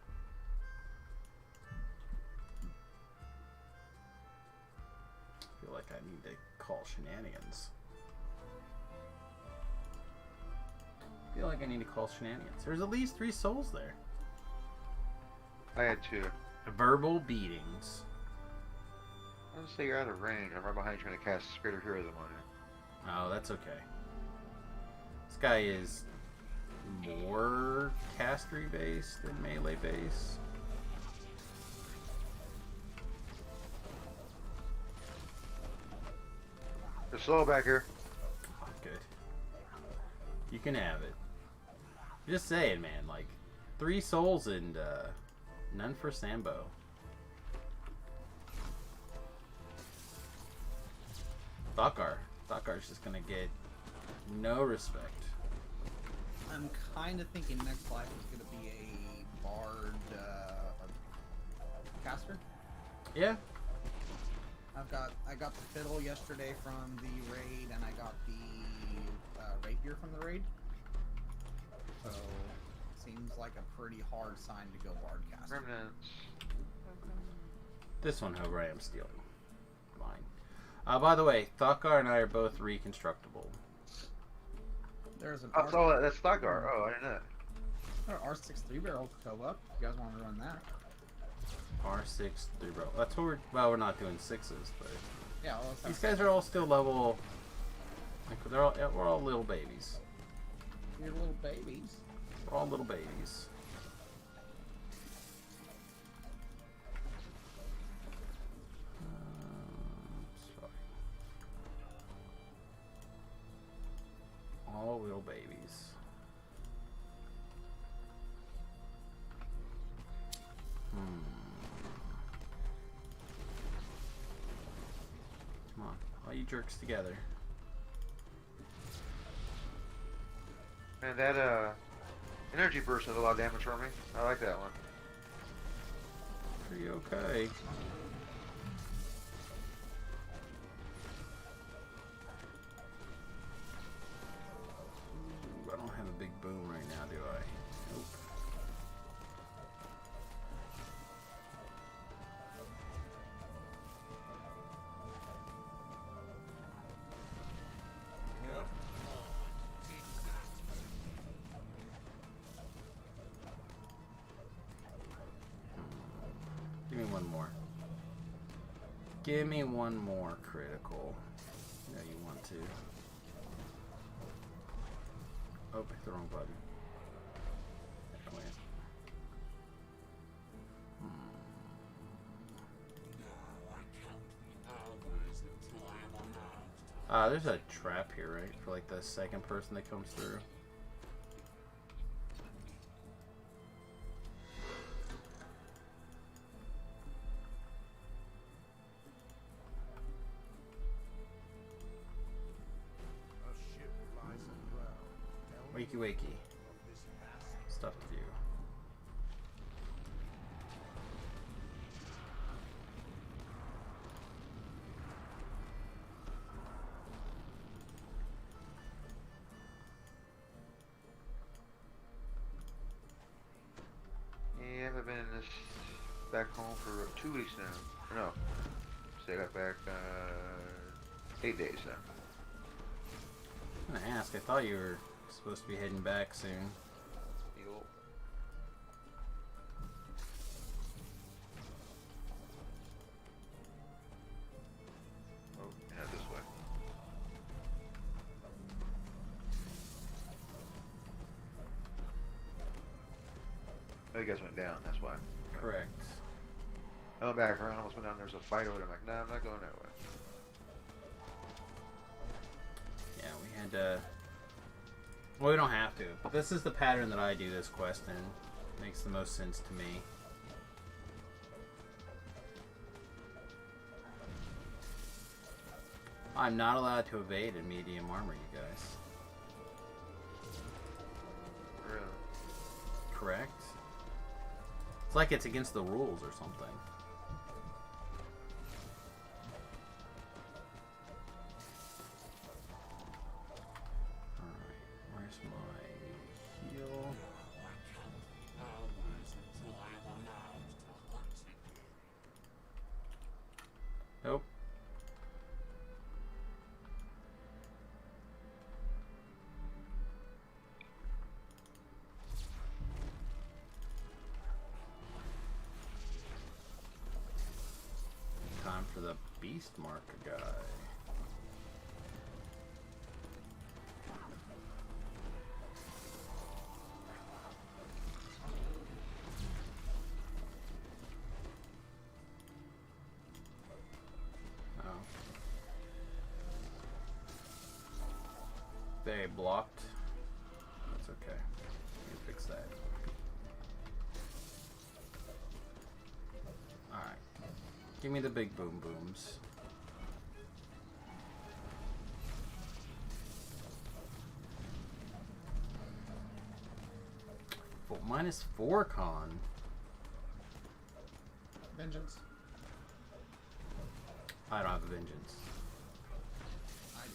I feel like I need to call shenanigans. I feel like I need to call shenanigans. There's at least 3 souls there. I had 2. Verbal beatings. I'll just say you're out of range. I'm right behind you trying to cast Spirit of Heroism on you. Oh, that's okay. This guy is more castery based than melee based. There's soul back here. Oh, good. You can have it. Just saying, man. Like, 3 souls and none for Sambo. Thakar's just gonna get no respect. I'm kind of thinking next life is going to be a bard caster. Yeah. I got the fiddle yesterday from the raid, and I got the rapier from the raid. So seems like a pretty hard sign to go bard caster. Remnants. This one, however, I am stealing. Mine. By the way, Thakar and I are both reconstructable. There's an Oh, that's Thagar. Oh, I didn't know that. R6 3-barrel co-op. You guys want to run that? R6 3-barrel. That's what we're not doing 6s, but Yeah, well, these guys are all still level. Like we're all little babies. You're little babies. We're all little babies. Sorry. All little babies. All you jerks together. And that energy burst did a lot of damage for me. I like that one. Pretty okay. Ooh, I don't have a big boom right now, do I? Nope. Give me one more. Give me one more critical. No, you want to. Oh, hit the wrong button. Wait. There's a trap here, right? For like the second person that comes through. Wakey wakey. Stuff to do. Yeah, I've been in this back home for 2 weeks now. No. So I got back 8 days now. I'm gonna ask, I thought you were supposed to be heading back soon. Yup. Oh, yeah, this way. Oh, you guys went down, that's why. Correct. I went back around, I almost went down, there was a fight over there. I'm like, nah, I'm not going that way. Yeah, we had to... Well, we don't have to. But this is the pattern that I do this quest in. Makes the most sense to me. I'm not allowed to evade in medium armor, you guys. Really? Correct? It's like it's against the rules or something. Nope. Time for the beast marker guy. They blocked. That's okay. We can fix that. Alright. Give me the big boom booms. Oh, -4 con. Vengeance. I don't have a vengeance. I do.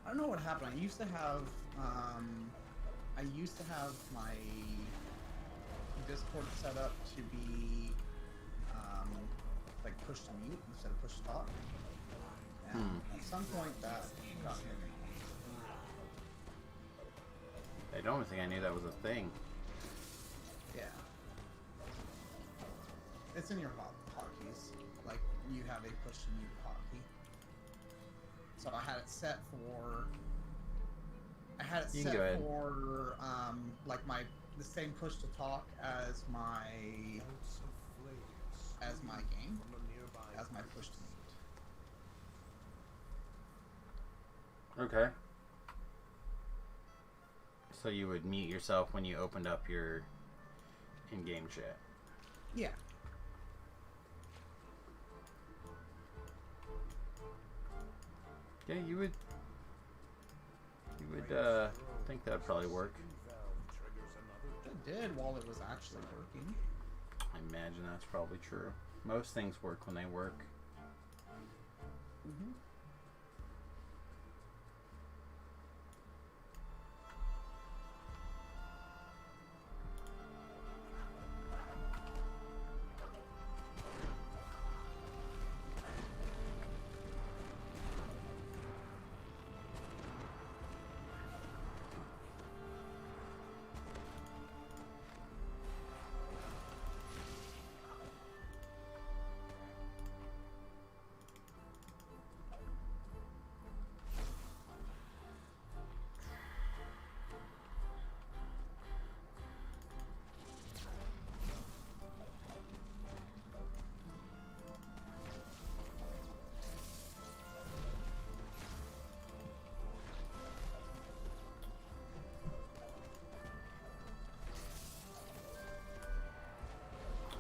I don't know what happened. I used to have my Discord set up to be like push to mute instead of push to talk. And at some point that got me. I don't think I knew that was a thing. Yeah. It's in your hotkeys. Like, you have a push to mute hotkey. So I had it set for... You can go ahead. for, like, the same push to talk as my game. As my push to mute. Okay. So you would mute yourself when you opened up your in-game chat. Yeah. Yeah, you would think that'd probably work. It did while it was actually working. I imagine that's probably true. Most things work when they work. Mm-hmm.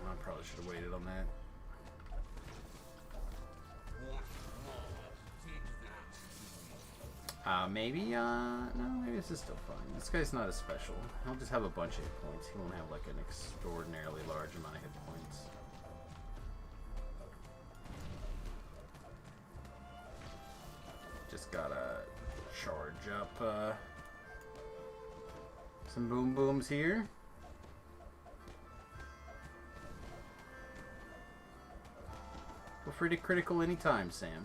I probably should have waited on that. Maybe, no, maybe this is still fine. This guy's not as special. He'll just have a bunch of hit points. He won't have, like, an extraordinarily large amount of hit points. Just gotta charge up, some boom booms here. Feel free to critical anytime, Sam.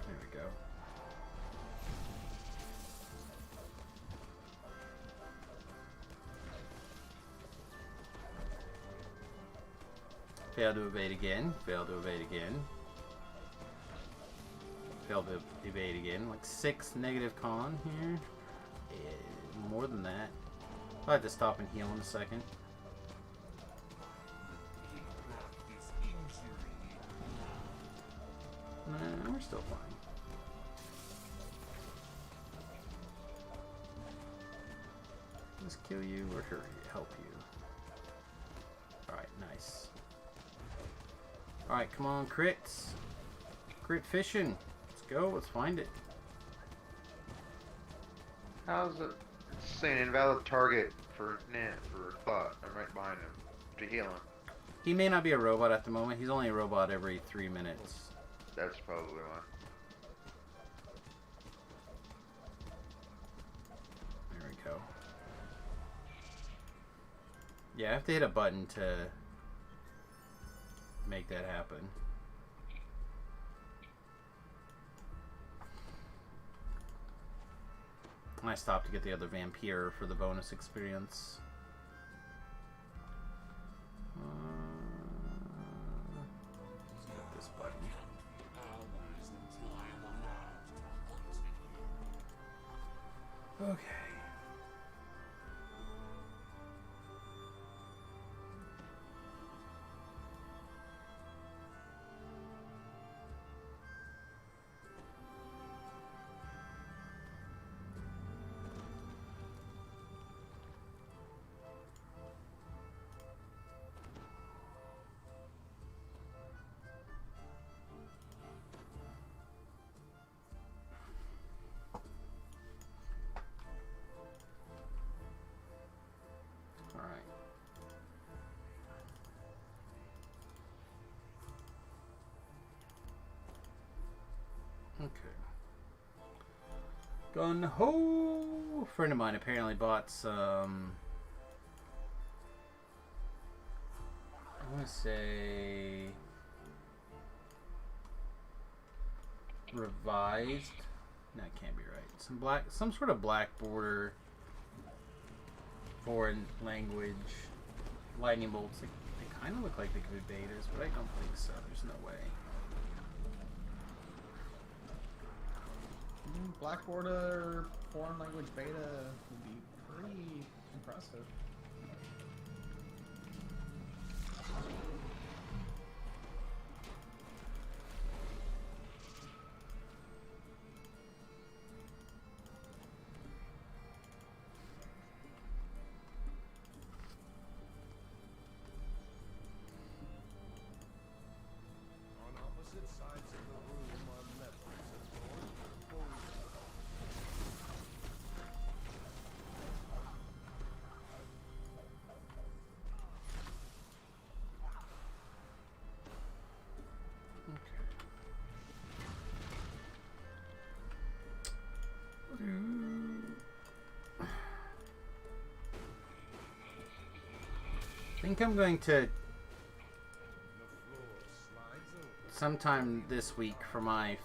There we go. Fail to evade again. Fail to evade again. Fail to evade again. Like 6 negative con here. More than that. I'll have to stop and heal in a second. Nah, we're still fine. Let's kill you or help you. Alright, nice. Alright, come on, crits. Crit fishing. Let's go, let's find it. How's it saying invalid target for Clot? I'm right behind him. To heal him. He may not be a robot at the moment. He's only a robot every 3 minutes. That's probably why. There we go. Yeah, I have to hit a button to make that happen. And I stopped to get the other vampire for the bonus experience. Let's get this button. Okay. Okay. Gun ho! A friend of mine apparently bought some. I want to say revised. No, it can't be right. Some sort of black border, foreign language, lightning bolts. They kind of look like they could be betas, but I don't think so. There's no way. Black border foreign language beta would be pretty impressive. I think I'm going to sometime this week for my.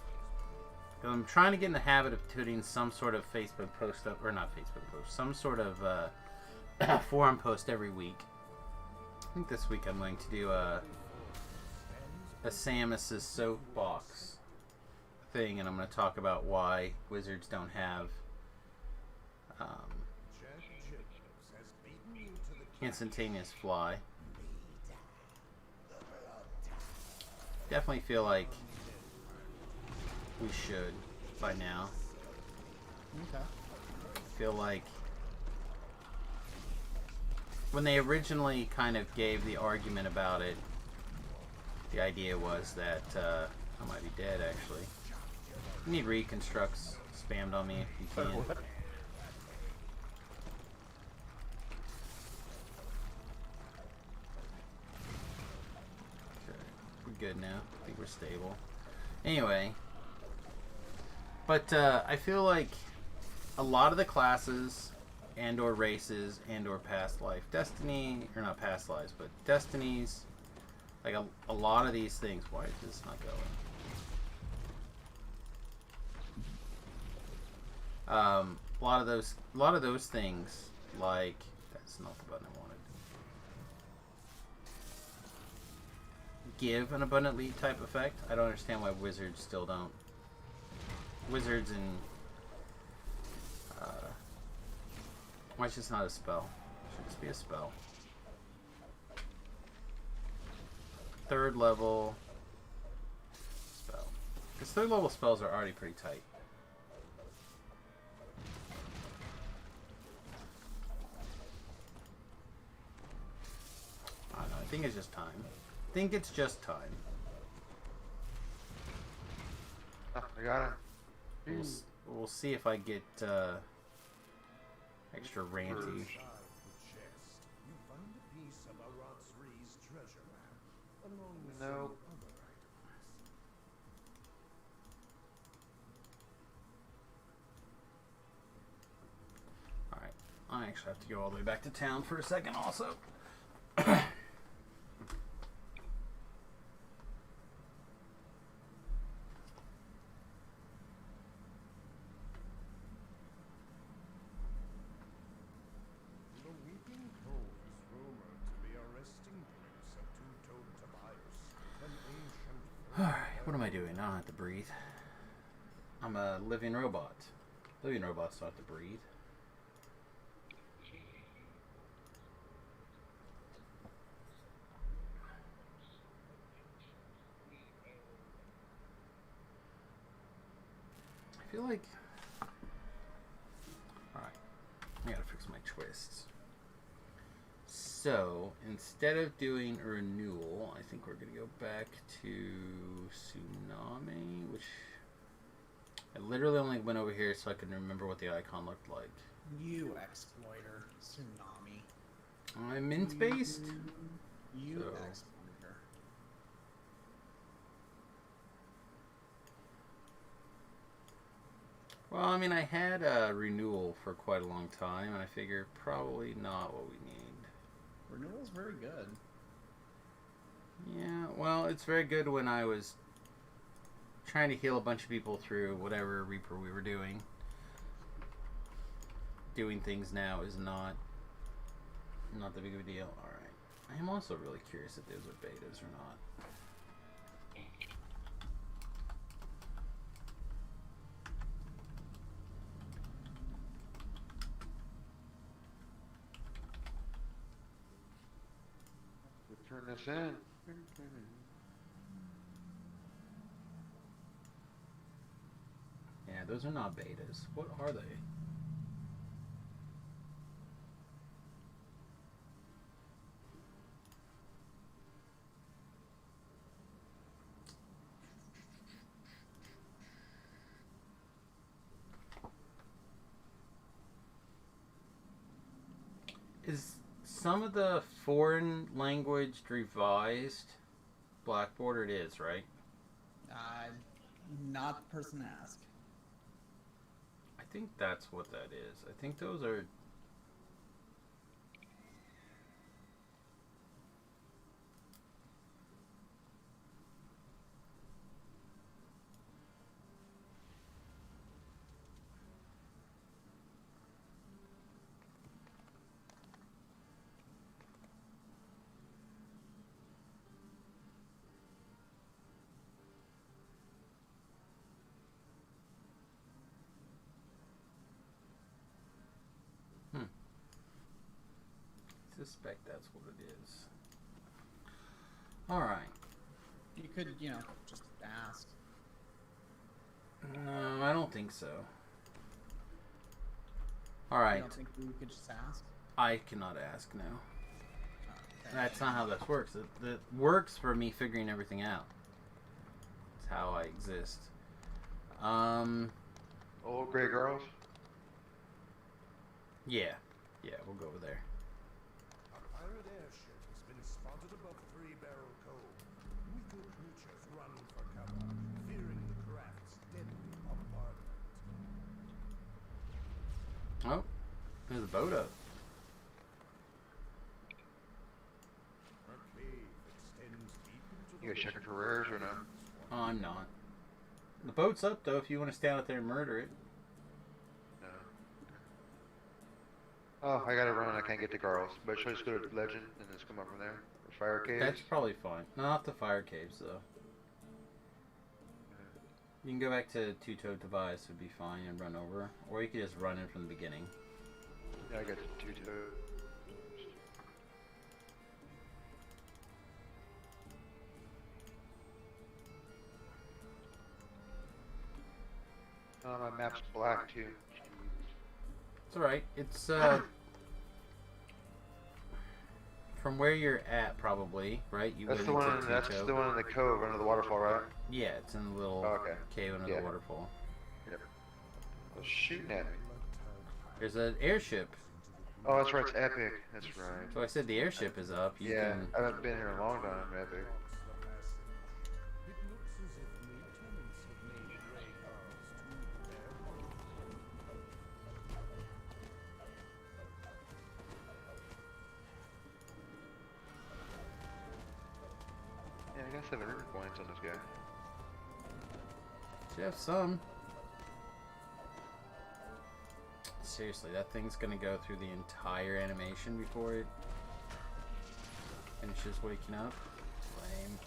I'm trying to get in the habit of putting some sort of Facebook post up, or not Facebook post, some sort of forum post every week. I think this week I'm going to do a Samus's soapbox thing, and I'm going to talk about why wizards don't have instantaneous fly. Definitely feel like we should by now. Okay. Feel like when they originally kind of gave the argument about it, the idea was that I might be dead actually. You need reconstructs spammed on me if you can. Okay, we're good now. I think we're stable. Anyway, but I feel like a lot of the classes and or races and or past life destiny, or not past lives, but destinies, like a lot of these things. Why is this not going? A lot of those things, like, that's not the button I wanted. Give an abundant lead type effect. I don't understand why wizards still don't. Wizards and why it's just not a spell? It should just be a spell. Third level spell. Because third level spells are already pretty tight. I don't know. I think it's just time. I think it's just time. Oh, I got it. We'll see if I get extra ranty. No. Alright. I actually have to go all the way back to town for a second also. Alright, what am I doing? I don't have to breathe. I'm a living robot. Living robots don't have to breathe. I feel like... Alright, I gotta fix my twists. So, instead of doing a renewal, I think we're going to go back to Tsunami, which I literally only went over here so I can remember what the icon looked like. You exploiter. Tsunami. I'm mint-based? You So- exploiter. Well, I mean, I had a renewal for quite a long time, and I figure probably not what we need. Renewal's very good. Yeah, well, it's very good when I was trying to heal a bunch of people through whatever Reaper we were doing. Doing things now is not the big of a deal. Alright. I am also really curious if those are betas or not. Turn this in. Yeah, those are not betas. What are they? Is some of the foreign language revised Blackboard? It is, right? Not the person to ask. I think that's what that is. I think those are... suspect that's what it is. All right. You could, you know, just ask. No, I don't think so. All right. You don't think you could just ask? I cannot ask now. Okay. That's not how this works. It works for me figuring everything out. It's how I exist. Old gray girls. Yeah. Yeah, we'll go over there. A pirate airship has been spotted above Three Barrel Cove. Weaker creatures run for cover, fearing the craft's deadly bombardment. Oh, there's a boat up. Her cave extends deep into You guys checking for rares or no? Oh, I'm not. The boat's up though. If you want to stand out there and murder it. No. Oh, I gotta run. I can't get to Carl's. But should I just go to Legend and just come up from there? Or Fire Caves? That's probably fine. Not the fire caves though. You can go back to Two-Toed Device, would be fine, and run over. Or you could just run in from the beginning. Yeah, I got the 2-2. My map's black too. It's alright. It's, from where you're at, probably, right? You That's went the one. into That's Two-Toe. the one in the cove under the waterfall, right? Yeah, it's in the little Oh, okay. cave under Yeah. the waterfall. Yep. Well, shooting at me. There's an airship. Oh, that's right. It's epic. That's right. So I said the airship is up. You Yeah, can... I haven't been here in a long time. Epic. It looks as if new tenants have made Grey Carl's tomb their home. Yeah, I got 7 river points on this guy. You have some. Seriously, that thing's gonna go through the entire animation before it finishes waking up. Lame.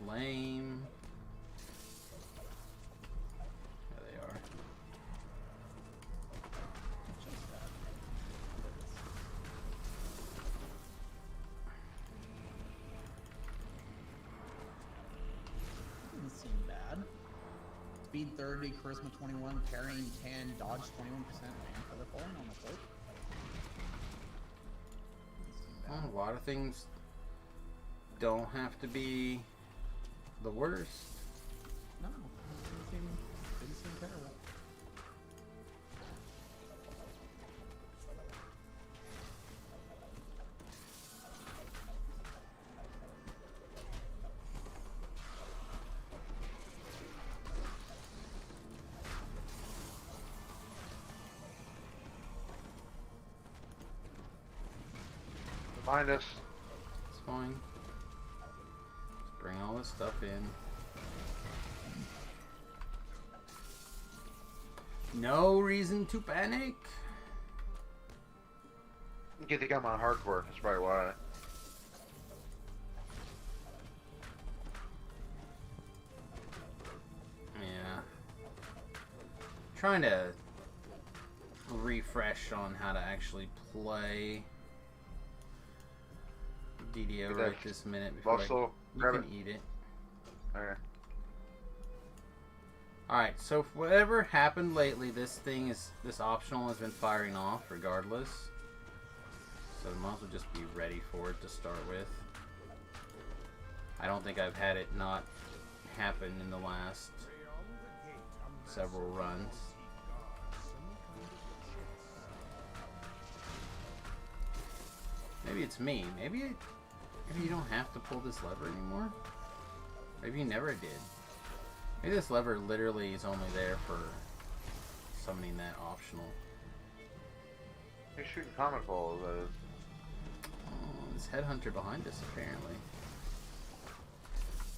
Lame. There they are. Doesn't seem bad. Speed 30, Charisma 21, Parrying 10, Dodge 21%, and Feather Falling on the float. Doesn't seem bad. A lot of things don't have to be the worst. No, didn't seem terrible. Remind us. It's fine. Just bring all this stuff in. No reason to panic. You think I'm on hardcore? That's probably why. Yeah. Trying to refresh on how to actually play DDO Get right that this minute before Muscle, you grab can it. eat it. Okay. Alright, so whatever happened lately, this optional has been firing off regardless. So might as well just be ready for it to start with. I don't think I've had it not happen in the last several runs. Maybe it's me. Maybe Maybe you don't have to pull this lever anymore? Maybe you never did. Maybe this lever literally is only there for summoning that optional. You're shooting comic balls at us. Oh, this headhunter behind us, apparently.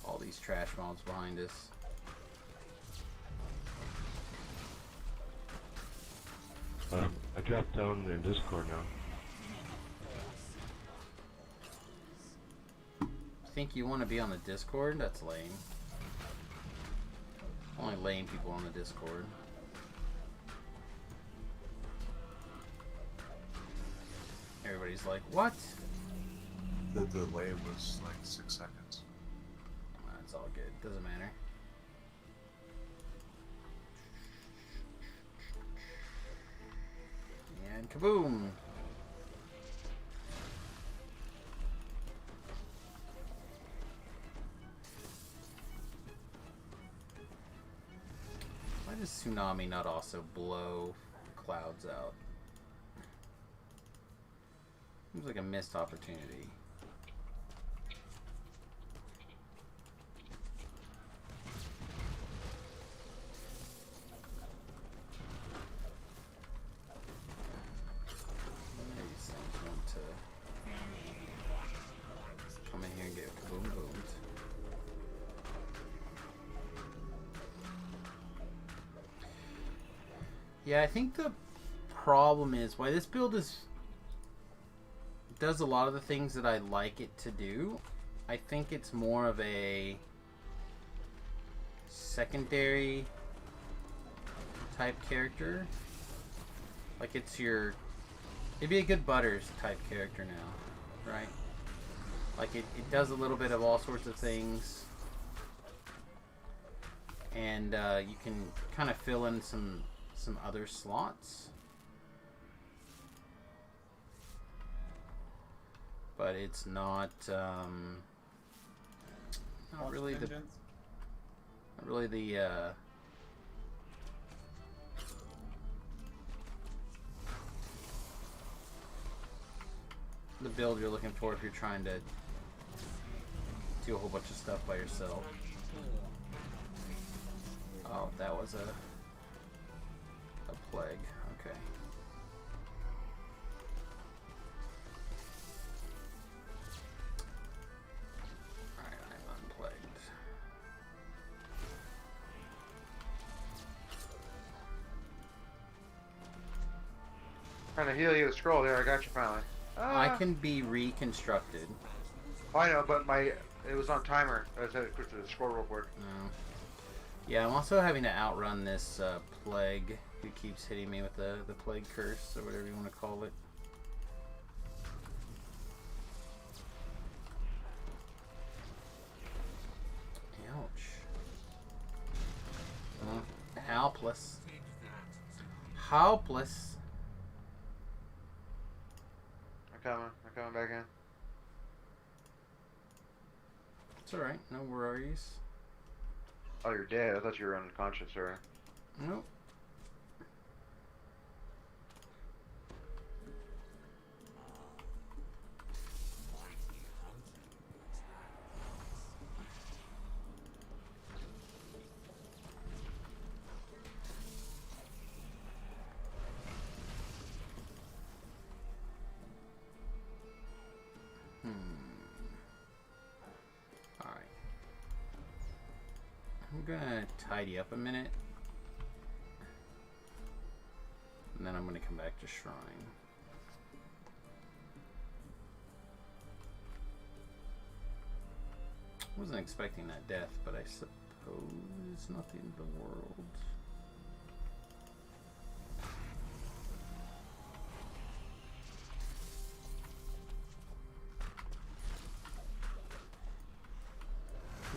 All these trash mobs behind us. I dropped down in Discord now. Think you want to be on the Discord? That's lame. Only lame people on the Discord. Everybody's like, what? The delay was like 6 seconds. That's all good. Doesn't matter. And kaboom! Why does Tsunami not also blow clouds out? Seems like a missed opportunity. These things want to come in here and get kaboom boomed. Yeah, I think the problem is why this build does a lot of the things that I like it to do. I think it's more of a secondary type character. Like it's your, it'd be a good Butters type character now, right? Like it does a little bit of all sorts of things, and you can kind of fill in some other slots. But it's not really the build you're looking for if you're trying to do a whole bunch of stuff by yourself. Oh, that was a plague. Okay. Alright, I'm unplagued. Trying to heal you with scroll there. I got you finally. I can be reconstructed. Oh, I know, but it was on timer. I just had to quick to the scroll real quick. No. Yeah, I'm also having to outrun this plague who keeps hitting me with the plague curse, or whatever you want to call it. Ouch. Helpless. Helpless. I'm coming back in. It's alright, no worries. Oh, you're dead. I thought you were unconscious, sorry. Nope. Alright. I'm gonna tidy up a minute. And then I'm gonna come back to Shrine. Wasn't expecting that death, but I suppose not the end of the world.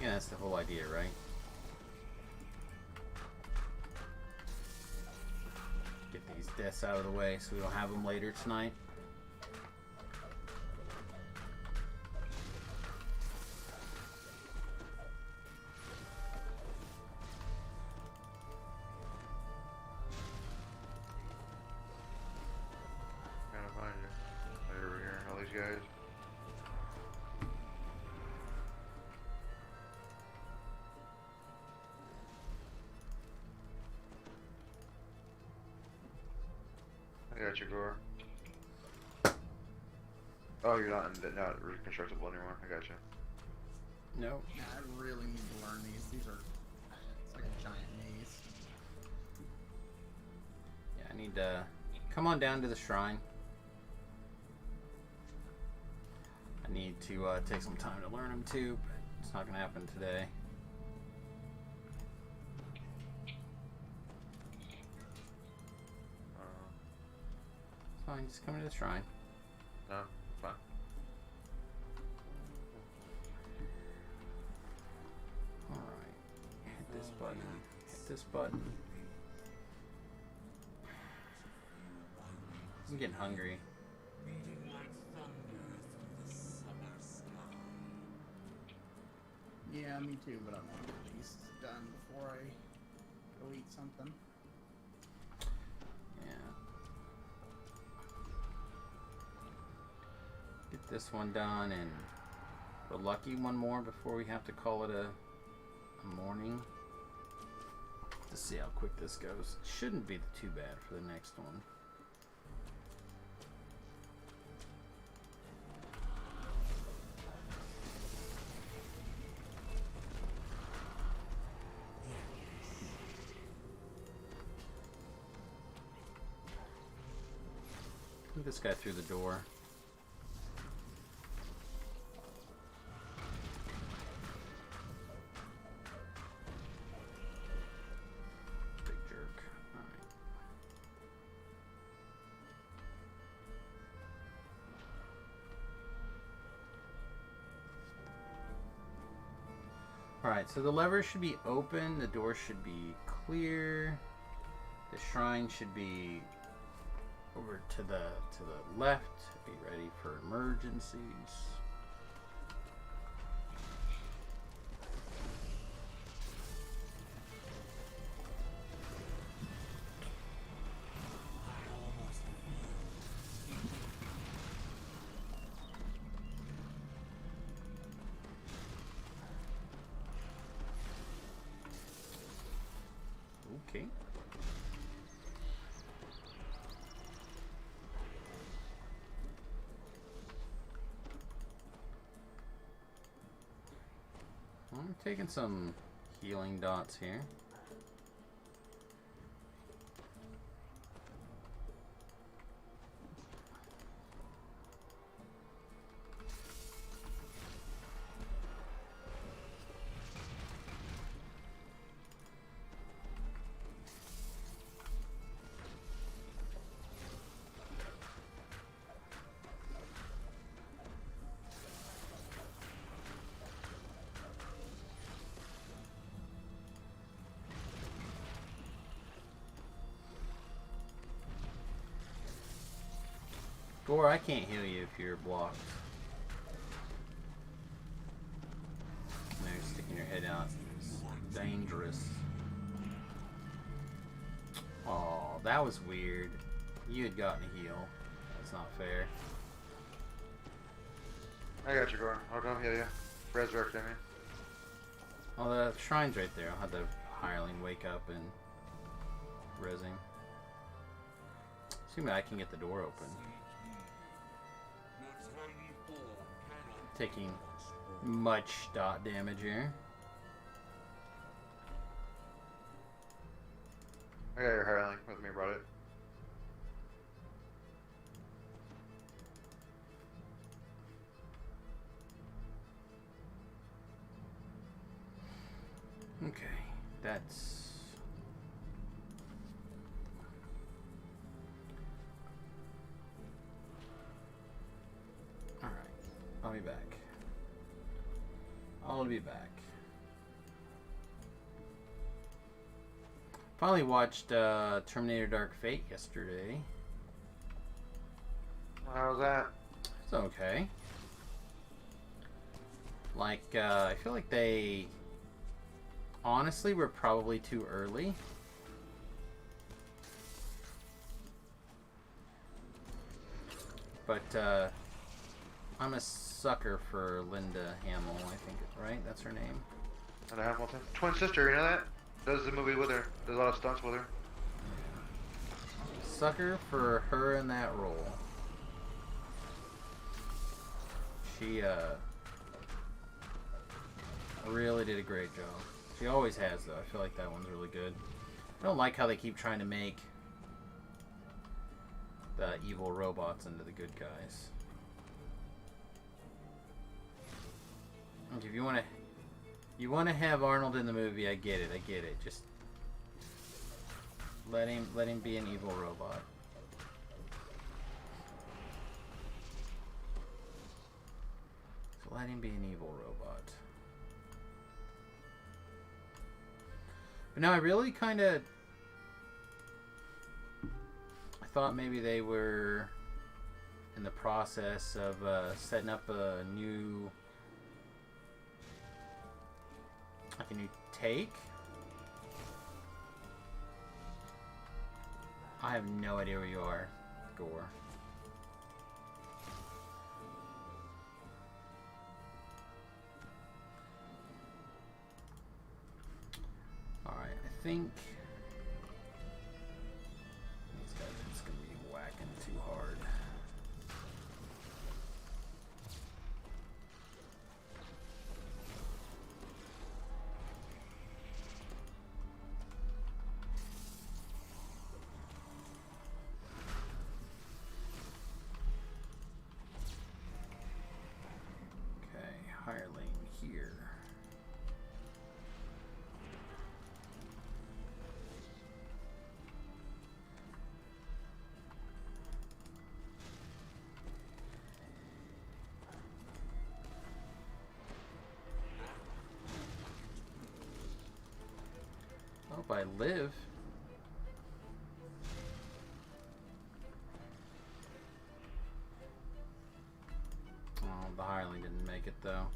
Yeah, that's the whole idea, right? Get these deaths out of the way so we don't have them later tonight. Trying to find you. Right over here. All these guys. got your Gore. Oh, you're not reconstructible anymore. I got you. Nope. Yeah, I really need to learn these. These are, it's like a giant maze. Yeah, I need to come on down to the shrine. I need to take some time to learn them too, but it's not going to happen today. It's fine, just come to the shrine. No, fine. Alright. Hit this button. Hit this button. I'm getting hungry. Yeah, me too, but I want to get these done before I go eat something. Yeah. Get this one done, and we're lucky one more before we have to call it a morning. Let's see how quick this goes. It shouldn't be too bad for the next one. Move this guy through the door. Big jerk. Alright. Alright, so the lever should be open, the door should be clear, the shrine should be over to the left, be ready for emergencies. Okay. I'm taking some healing dots here. Or I can't heal you if you're blocked. No, you're sticking your head out. It's dangerous. Oh, that was weird. You had gotten a heal. That's not fair. I got you, Gore. I'll come heal you. Resurrect me. Oh, the shrine's right there. I'll have the hireling wake up and res him. Assuming I can get the door open. Taking much dot damage here. I got your hireling with me, brought it. Okay, that's... Alright, I'll be back. I'll be back. Finally watched Terminator Dark Fate yesterday. How was that? It's okay. Like, I feel like they... honestly, we're probably too early. But, I'm a sucker for Linda Hamill, I think, right? That's her name. Linda Hamilton. Twin sister, you know that? Does the movie with her. Does a lot of stunts with her. sucker for her in that role. She really did a great job. She always has, though. I feel like that one's really good. I don't like how they keep trying to make the evil robots into the good guys. Like, if you want to have Arnold in the movie, I get it. Just let him be an evil robot. So let him be an evil robot. But now I really kind of... I thought maybe they were in the process of setting up a new... like a new take? I have no idea where you are, Gore. Alright, I think these guys are just gonna be whacking too hard. Hireling here. I hope I live. The hireling didn't make it though.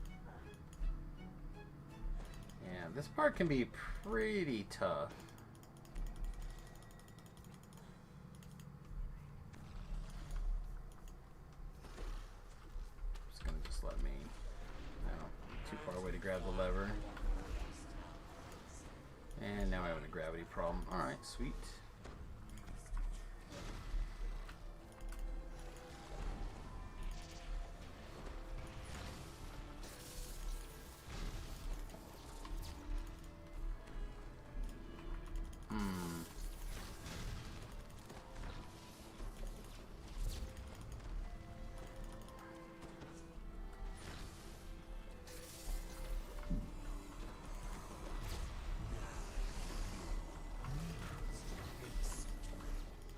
Yeah, this part can be pretty tough. It's gonna just let me. No, too far away to grab the lever. And now I have a gravity problem. Alright, sweet.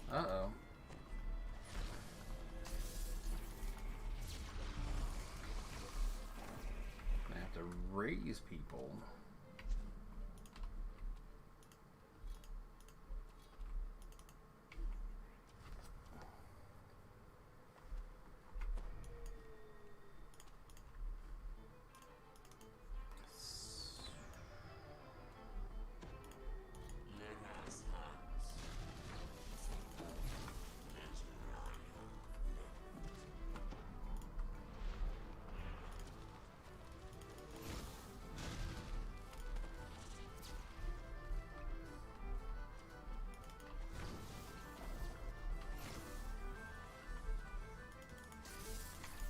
Uh-oh. I have to raise people.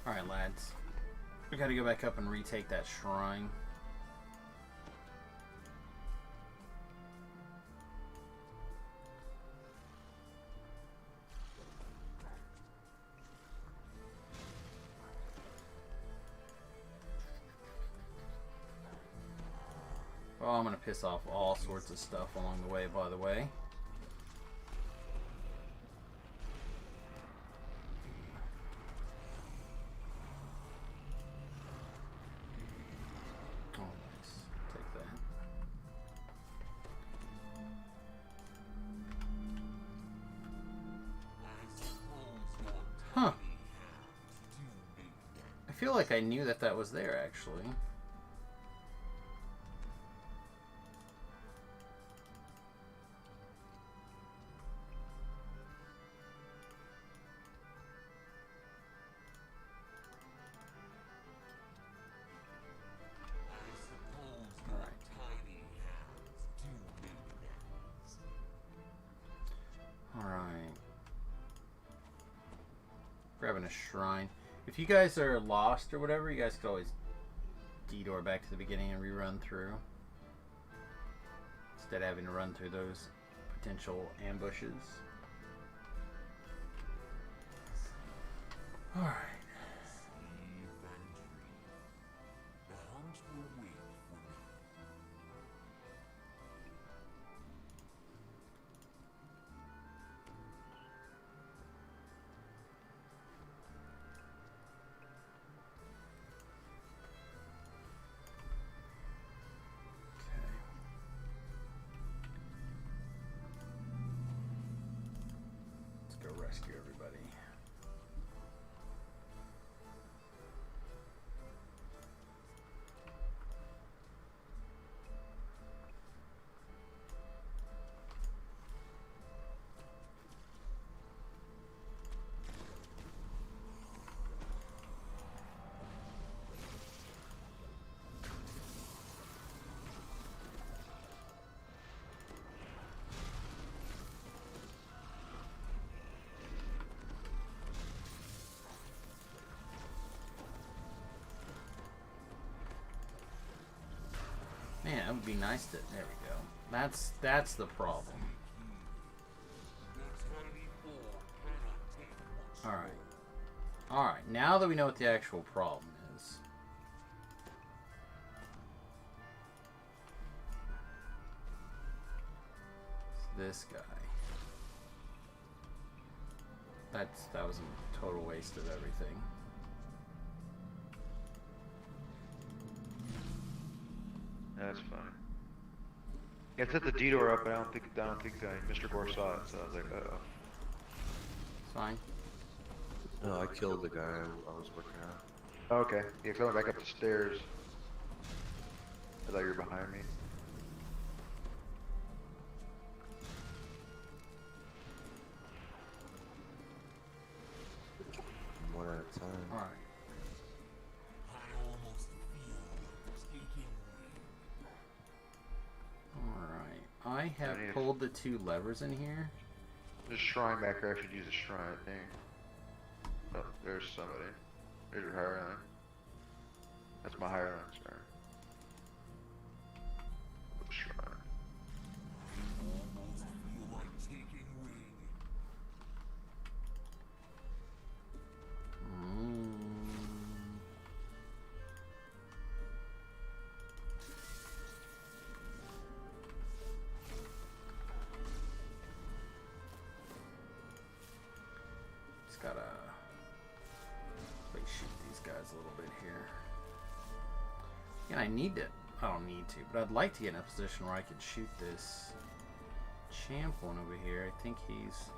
Alright, lads. We gotta go back up and retake that shrine. Oh, I'm gonna piss off all sorts of stuff along the way, by the way. Huh. I feel like I knew that was there, actually. Alright. Grabbing a shrine. If you guys are lost or whatever, you guys could always detour back to the beginning and rerun through. Instead of having to run through those potential ambushes. Alright. Rescue everybody. Man, it would be nice to. There we go. That's the problem. Alright. Alright, now that we know what the actual problem is. It's this guy. That was a total waste of everything. That's funny. Yeah, it set the detour up, but I don't think Mr. Gore saw it, so I was like, uh-oh. It's fine. No, I killed the guy I was looking at. Okay. Yeah, 'cause I went back up the stairs. I thought you were behind me. One at a time. Alright. Alright. I have pulled the 2 levers in here. There's a shrine back there. I should use a shrine, I think. Oh, there's somebody. There's your higher line. That's my higher line, sorry. Shrine. Just gotta shoot these guys a little bit here. And I need to. I don't need to, but I'd like to get in a position where I could shoot this champ one over here. I think he's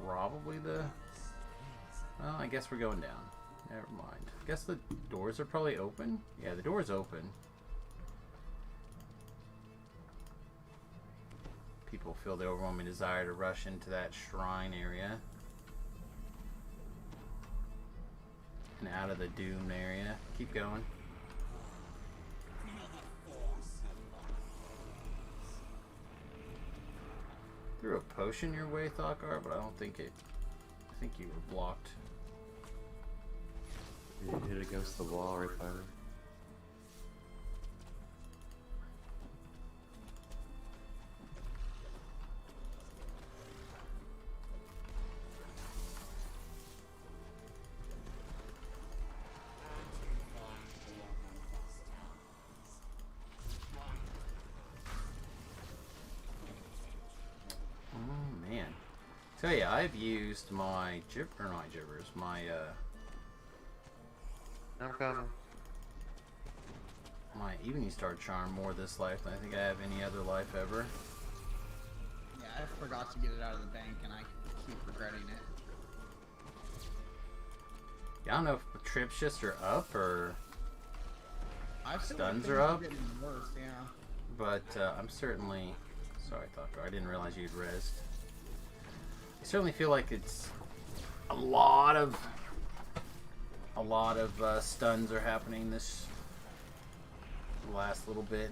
probably the. Well, I guess we're going down. Never mind. I guess the doors are probably open. Yeah, the door's open. People feel the overwhelming desire to rush into that shrine area. And out of the doomed area. Keep going. Threw a potion your way, Thakar, but I don't think it. I think you were blocked. You hit against the wall right by me. Oh man. So yeah, I've used my I'm coming. my Evening Star charm more this life than I think I have any other life ever. Yeah, I forgot to get it out of the bank, and I keep regretting it. Yeah, I don't know if trips just are up or I feel Stuns like are things up. getting worse, yeah. but I'm certainly sorry, Thakar. I didn't realize you'd rest. I certainly feel like it's a lot of stuns are happening this last little bit.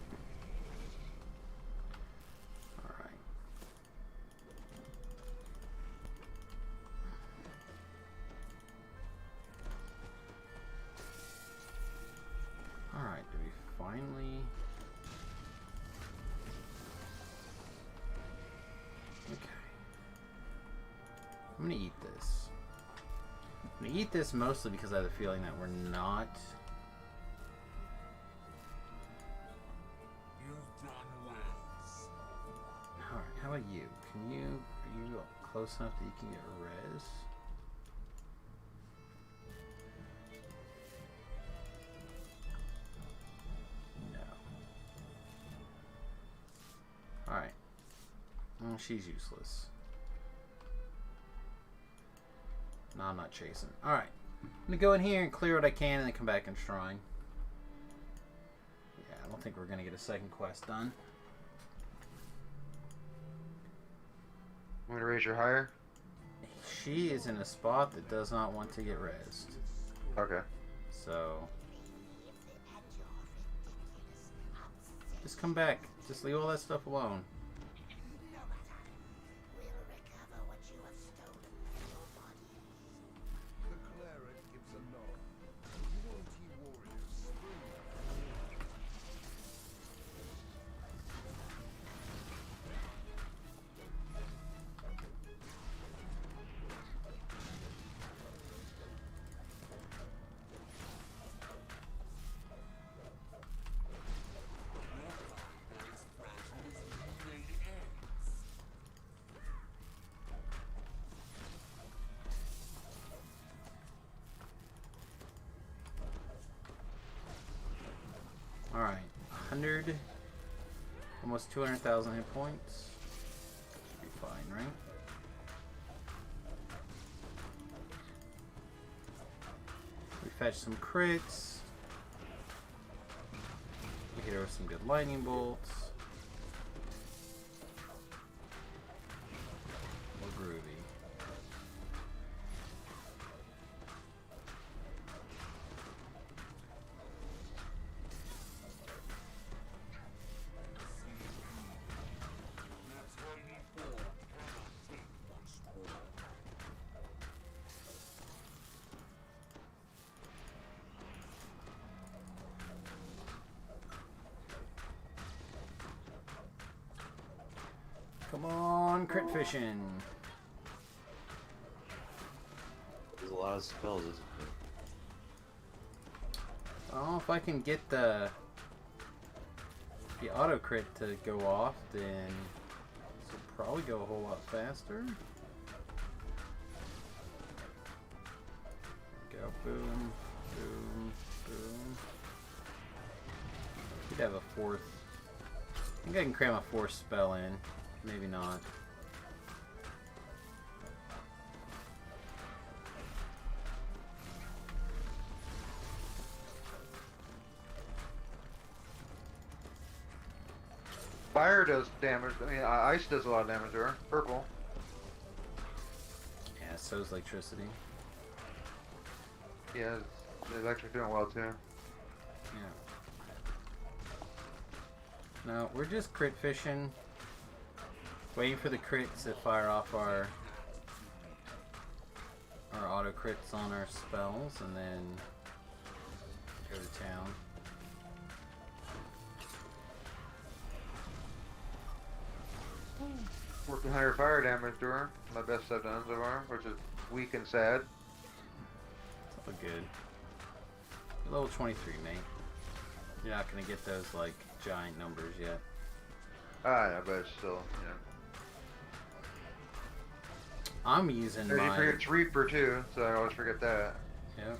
All right. Alright, do we finally... Okay. I'm gonna eat this. I'm gonna eat this mostly because I have a feeling that we're not... Alright, how about you? Are you close enough that you can get res? Alright. Well, she's useless. No, I'm not chasing. Alright. I'm gonna go in here and clear what I can and then come back and shrine. Yeah, I don't think we're gonna get a second quest done. Want me to raise your higher? She is in a spot that does not want to get rezzed. Okay. So... just come back. Just leave all that stuff alone. Alright, 100, almost 200,000 hit points. Should be fine, right? We fetch some crits. We hit her with some good lightning bolts. More groovy. Come on, crit fishing. There's a lot of spells, isn't there? I don't know if I can get the auto crit to go off, then this will probably go a whole lot faster. Go boom, boom, boom. Could have a fourth. I think I can cram a fourth spell in. Maybe not. Fire does damage. I mean, ice does a lot of damage to her. Purple. Yeah, so's electricity. Yeah, the electric doing well too. Yeah. No, we're just crit fishing. Waiting for the crits to fire off our auto crits on our spells, and then go to town. Working higher fire damage to her. My best I've done so far, which is weak and sad. It's all good. Level 23, mate. You're not gonna get those like giant numbers yet. Yeah, but it's still, you know. I'm using You my... forget it's Reaper too, so I always forget that. Yep.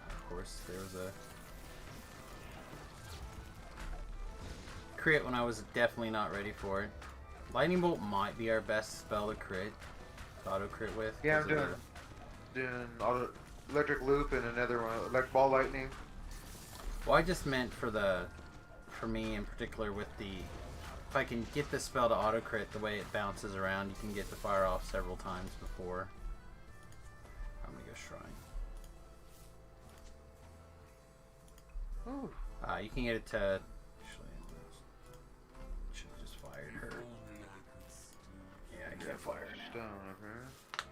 Of course, there was a crit when I was definitely not ready for it. Lightning Bolt might be our best spell to crit, to auto crit with. Yeah, I'm doing electric loop and another one, like ball lightning. Well, I just meant for me in particular with the, if I can get the spell to auto crit the way it bounces around, you can get the fire off several times before. I'm gonna go shrine. You can get it to... Actually, should have just fired her. Yeah, I can't fire her now. Stone, okay.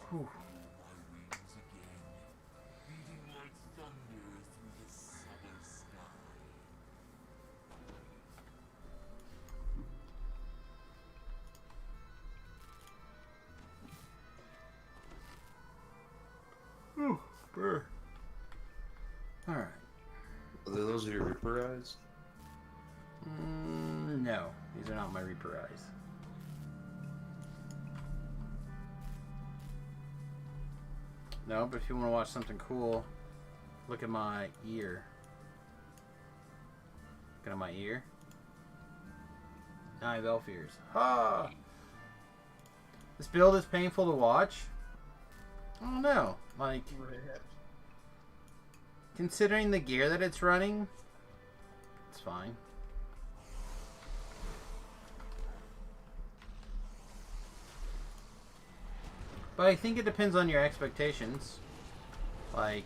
Whew. Ooh, brr. Alright. Those are your Reaper eyes? No, these are not my Reaper eyes. No, but if you want to watch something cool, look at my ear. Look at my ear. I have elf ears. Ha! This build is painful to watch. I don't know. Like, considering the gear that it's running, it's fine. But I think it depends on your expectations. Like,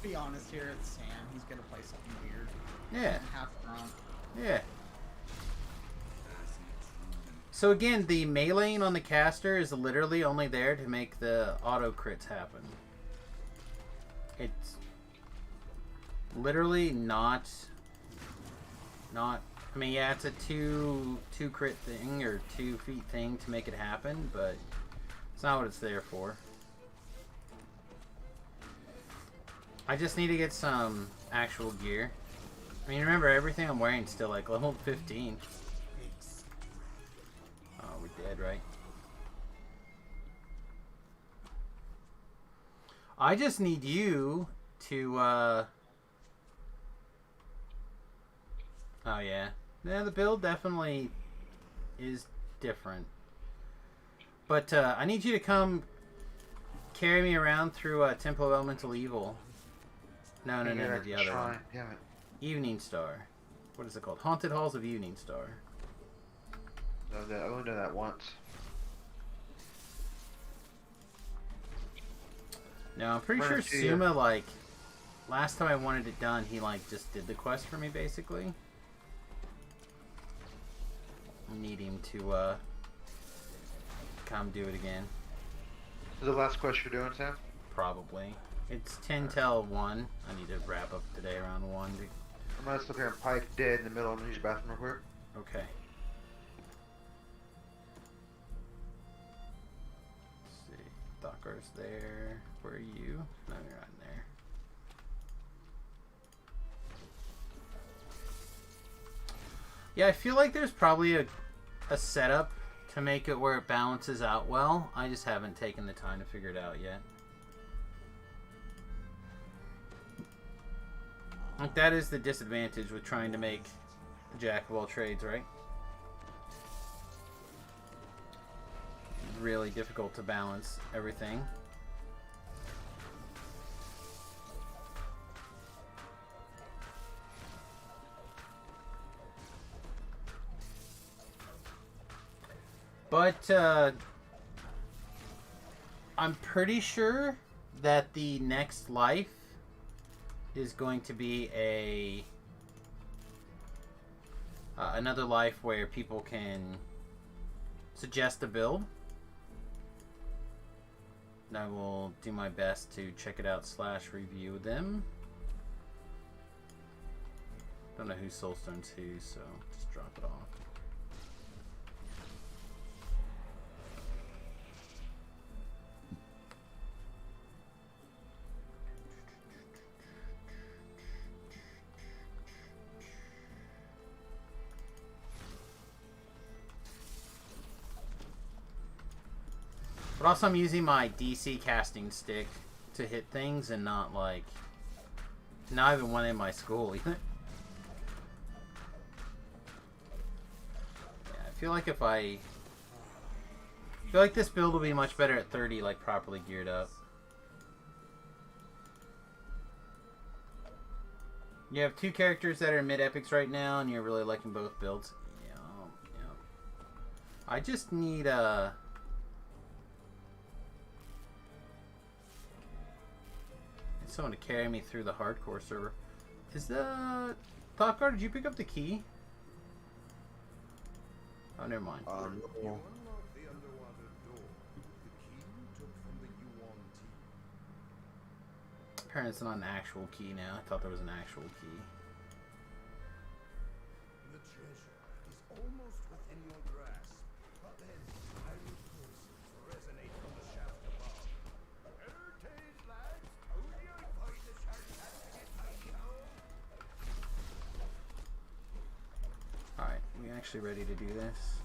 Be honest here, it's Sam. He's gonna play something weird. yeah, Half drunk. yeah. So again, the meleeing on the caster is literally only there to make the auto crits happen. It's literally not. I mean, yeah, it's a two crit thing or 2 feet thing to make it happen, but it's not what it's there for. I just need to get some actual gear. I mean, remember, everything I'm wearing is still like level 15. Oh, we're dead, right? I just need you to, oh, yeah. Yeah, the build definitely is different. But, I need you to come carry me around through, Temple of Elemental Evil. No, the other one. Damn it. Evening Star. What is it called? Haunted Halls of Evening Star. No, I've only done that once. No, I'm pretty sure Suma, like, last time I wanted it done, he, like, just did the quest for me, basically. I need him to, come do it again. Is the last quest you're doing, Sam? Probably. It's 10 till 1. I need to wrap up today around 1. I'm gonna sit here and Pike dead in the middle and use the bathroom real quick. Okay. Let's see. Docker's there. Where are you? No, you're not in there. Yeah, I feel like there's probably a setup to make it where it balances out well. I just haven't taken the time to figure it out yet. Like, that is the disadvantage with trying to make a jack of all trades, right? It's really difficult to balance everything. But, I'm pretty sure that the next life is going to be another life where people can suggest a build. And I will do my best to check it out / review them. Don't know who Soulstone's who, so just drop it off. But also I'm using my DC casting stick to hit things and not like... Not even one in my school either. Yeah, I feel like if I feel like this build will be much better at 30, like properly geared up. You have 2 characters that are mid-epics right now and you're really liking both builds. Yeah. I just need someone to carry me through the hardcore server. Is the... Thought did you pick up the key? Oh, never mind. No. Unlock the underwater door. The key you took from the Yuan team. Apparently it's not an actual key now. I thought there was an actual key. The treasure is almost within your grasp, but then tiny pulses resonate from the shaft above. Heritage lads, only I find the fantastic tiny hole. Alright, we actually ready to do this?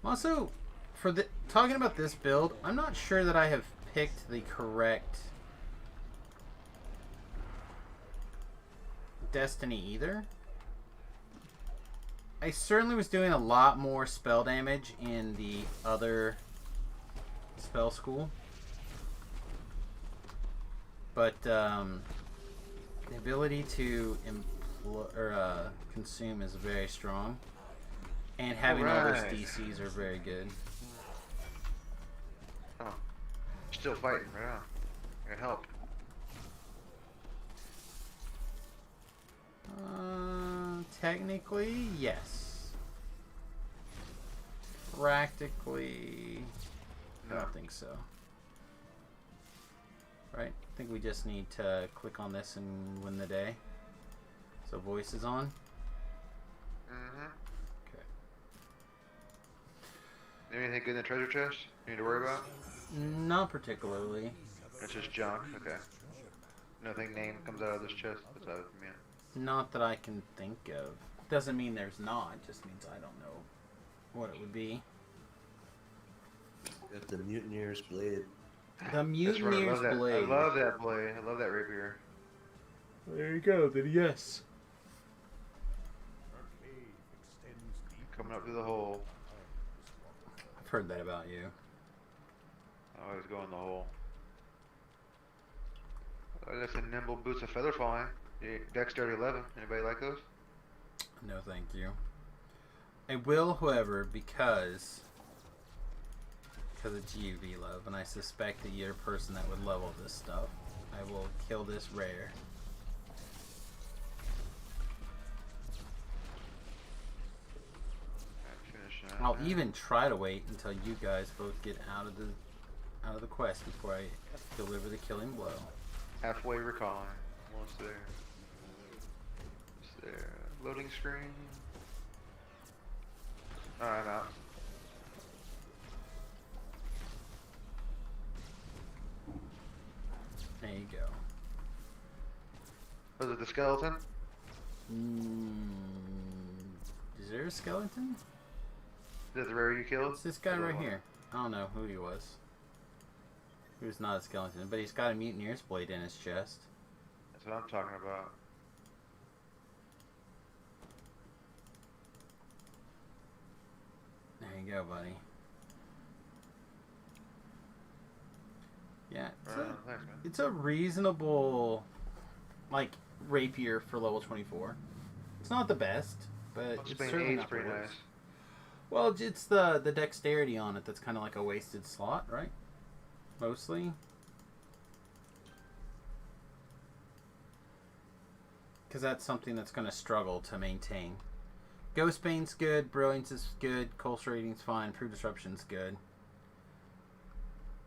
Also, for the talking about this build, I'm not sure that I have picked the correct Destiny either. I certainly was doing a lot more spell damage in the other spell school. But the ability to consume is very strong. And having all those Alright. DCs are very good. Oh. Still fighting right now. I can help. Technically, yes. Practically, I No. don't think so. Right? I think we just need to click on this and win the day. So voice is on. Mm-hmm. Okay. Anything good in the treasure chest you need to worry about? Not particularly. It's just junk. Okay. Nothing named comes out of this chest besides me. Not that I can think of. Doesn't mean there's not. Just means I don't know what it would be. Got the Mutineer's Blade. The That's right, Mutineer's Blade. I love that blade. I love that rapier. There you go. Then yes. Our cave extends deep. Coming up through the hole. I've heard that about you. I always go in the hole. Oh, that's a nimble boots of feather falling. Dexterity 11. Anybody like those? No, thank you. I will, however, because it's you, V-Love, and I suspect that you're a person that would level this stuff. I will kill this rare. Finish that. I'll even try to wait until you guys both get out of the quest before I deliver the killing blow. Halfway recalling. Almost there. Almost there. Loading screen. Alright, I'm out. There you go. Was it the skeleton? Is there a skeleton? Is that the rare you killed? It's this guy Or right what? here. I don't know who he was. He was not a skeleton, but he's got a Mutineer's Blade in his chest. That's what I'm talking about. There you go, buddy. Yeah, Thanks, man. it's a reasonable, like, rapier for level 24. It's not the best, but it's Spain certainly 8's not the pretty worst. nice. Well, it's the dexterity on it that's kind of like a wasted slot, right? Mostly. Because that's something that's going to struggle to maintain. Ghost Bane's good, Brilliance is good, Culture Rating's fine, Proof Disruption's good.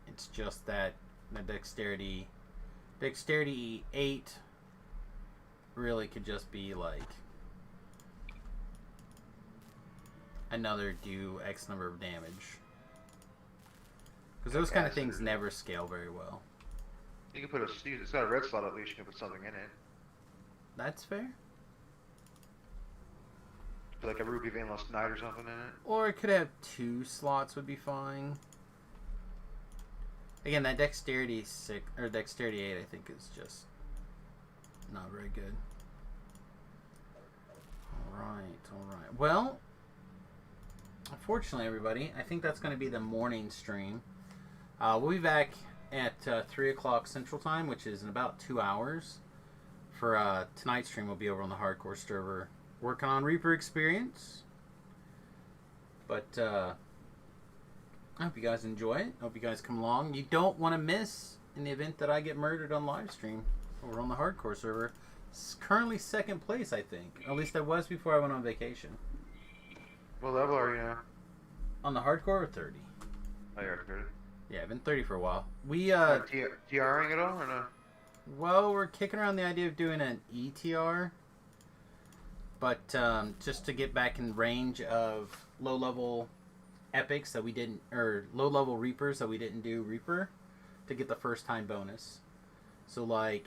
It's just that the Dexterity 8 really could just be like another do X number of damage. Because those kind of things never scale very well. You can put it's got a red slot at least, you can put something in it. That's fair. Put like a Ruby Veinless Knight or something in it. Or it could have 2 slots would be fine. Again, that Dexterity 6 or Dexterity 8 I think is just not very good. Alright. Well, unfortunately everybody, I think that's going to be the morning stream. We'll be back at 3 o'clock Central Time, which is in about 2 hours. For tonight's stream, we'll be over on the Hardcore server working on Reaper Experience. But I hope you guys enjoy it. I hope you guys come along. You don't want to miss in the event that I get murdered on live stream over on the hardcore server. It's currently second place, I think. At least I was before I went on vacation. What level are you now? On the hardcore or 30? Oh, you're 30. Yeah, I've been 30 for a while. We TRing at all or no? well, we're kicking around the idea of doing an ETR, but just to get back in range of low-level epics that we didn't, or low-level Reapers that we didn't do Reaper, to get the first-time bonus. So, like,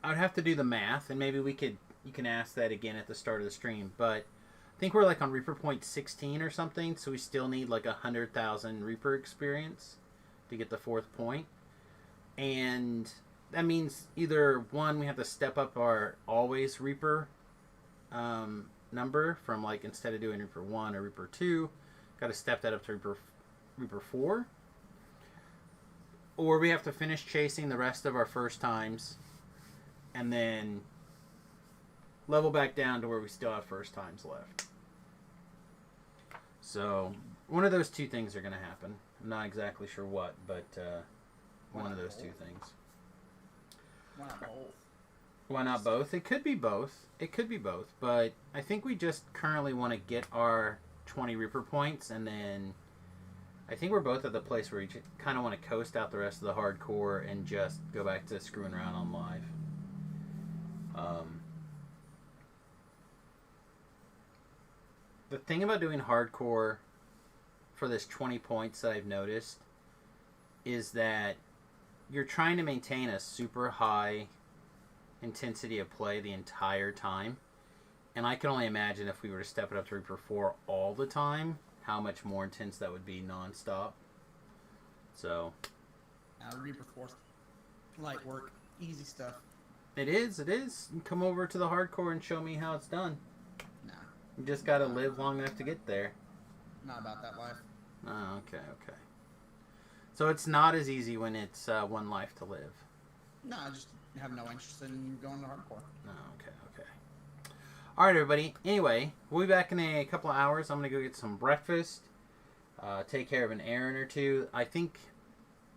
I would have to do the math, and maybe you can ask that again at the start of the stream, but I think we're like on Reaper point 16 or something, so we still need like 100,000 Reaper experience to get the 4th point. And that means either one, we have to step up our always Reaper number from, like, instead of doing Reaper 1 or Reaper 2, got to step that up to Reaper 4. Or we have to finish chasing the rest of our first times and then level back down to where we still have first times left. So, one of those two things are going to happen. I'm not exactly sure what, but one of those two things. Why not both? Why not both? It could be both. It could be both, but I think we just currently want to get our 20 Reaper points, and then I think we're both at the place where we kind of want to coast out the rest of the hardcore and just go back to screwing around on live. The thing about doing hardcore for this 20 points that I've noticed is that you're trying to maintain a super high intensity of play the entire time. And I can only imagine if we were to step it up to Reaper 4 all the time, how much more intense that would be non-stop. So, Reaper 4, light work, easy stuff. it is. You come over to the hardcore and show me how it's done. Nah, You just gotta live long enough to get there. not about that life. Oh, okay. So it's not as easy when it's one life to live. No, I just have no interest in going to hardcore. Oh, okay. Alright, everybody. Anyway, we'll be back in a couple of hours. I'm going to go get some breakfast, take care of an errand or two. I think,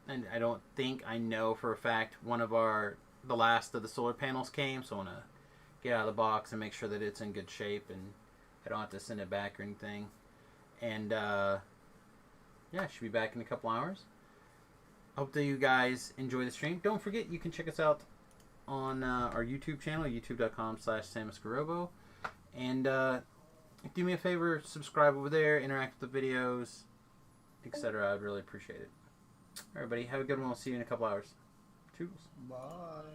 and I don't think, I know for a fact, the last of the solar panels came, so I want to get out of the box and make sure that it's in good shape and I don't have to send it back or anything. And, yeah, should be back in a couple hours. Hope that you guys enjoy the stream. Don't forget, you can check us out on our YouTube channel, youtube.com/SamusGarobo. And do me a favor, subscribe over there, interact with the videos, etc. I'd really appreciate it. All right, everybody, have a good one. We'll see you in a couple hours. Toodles. Bye.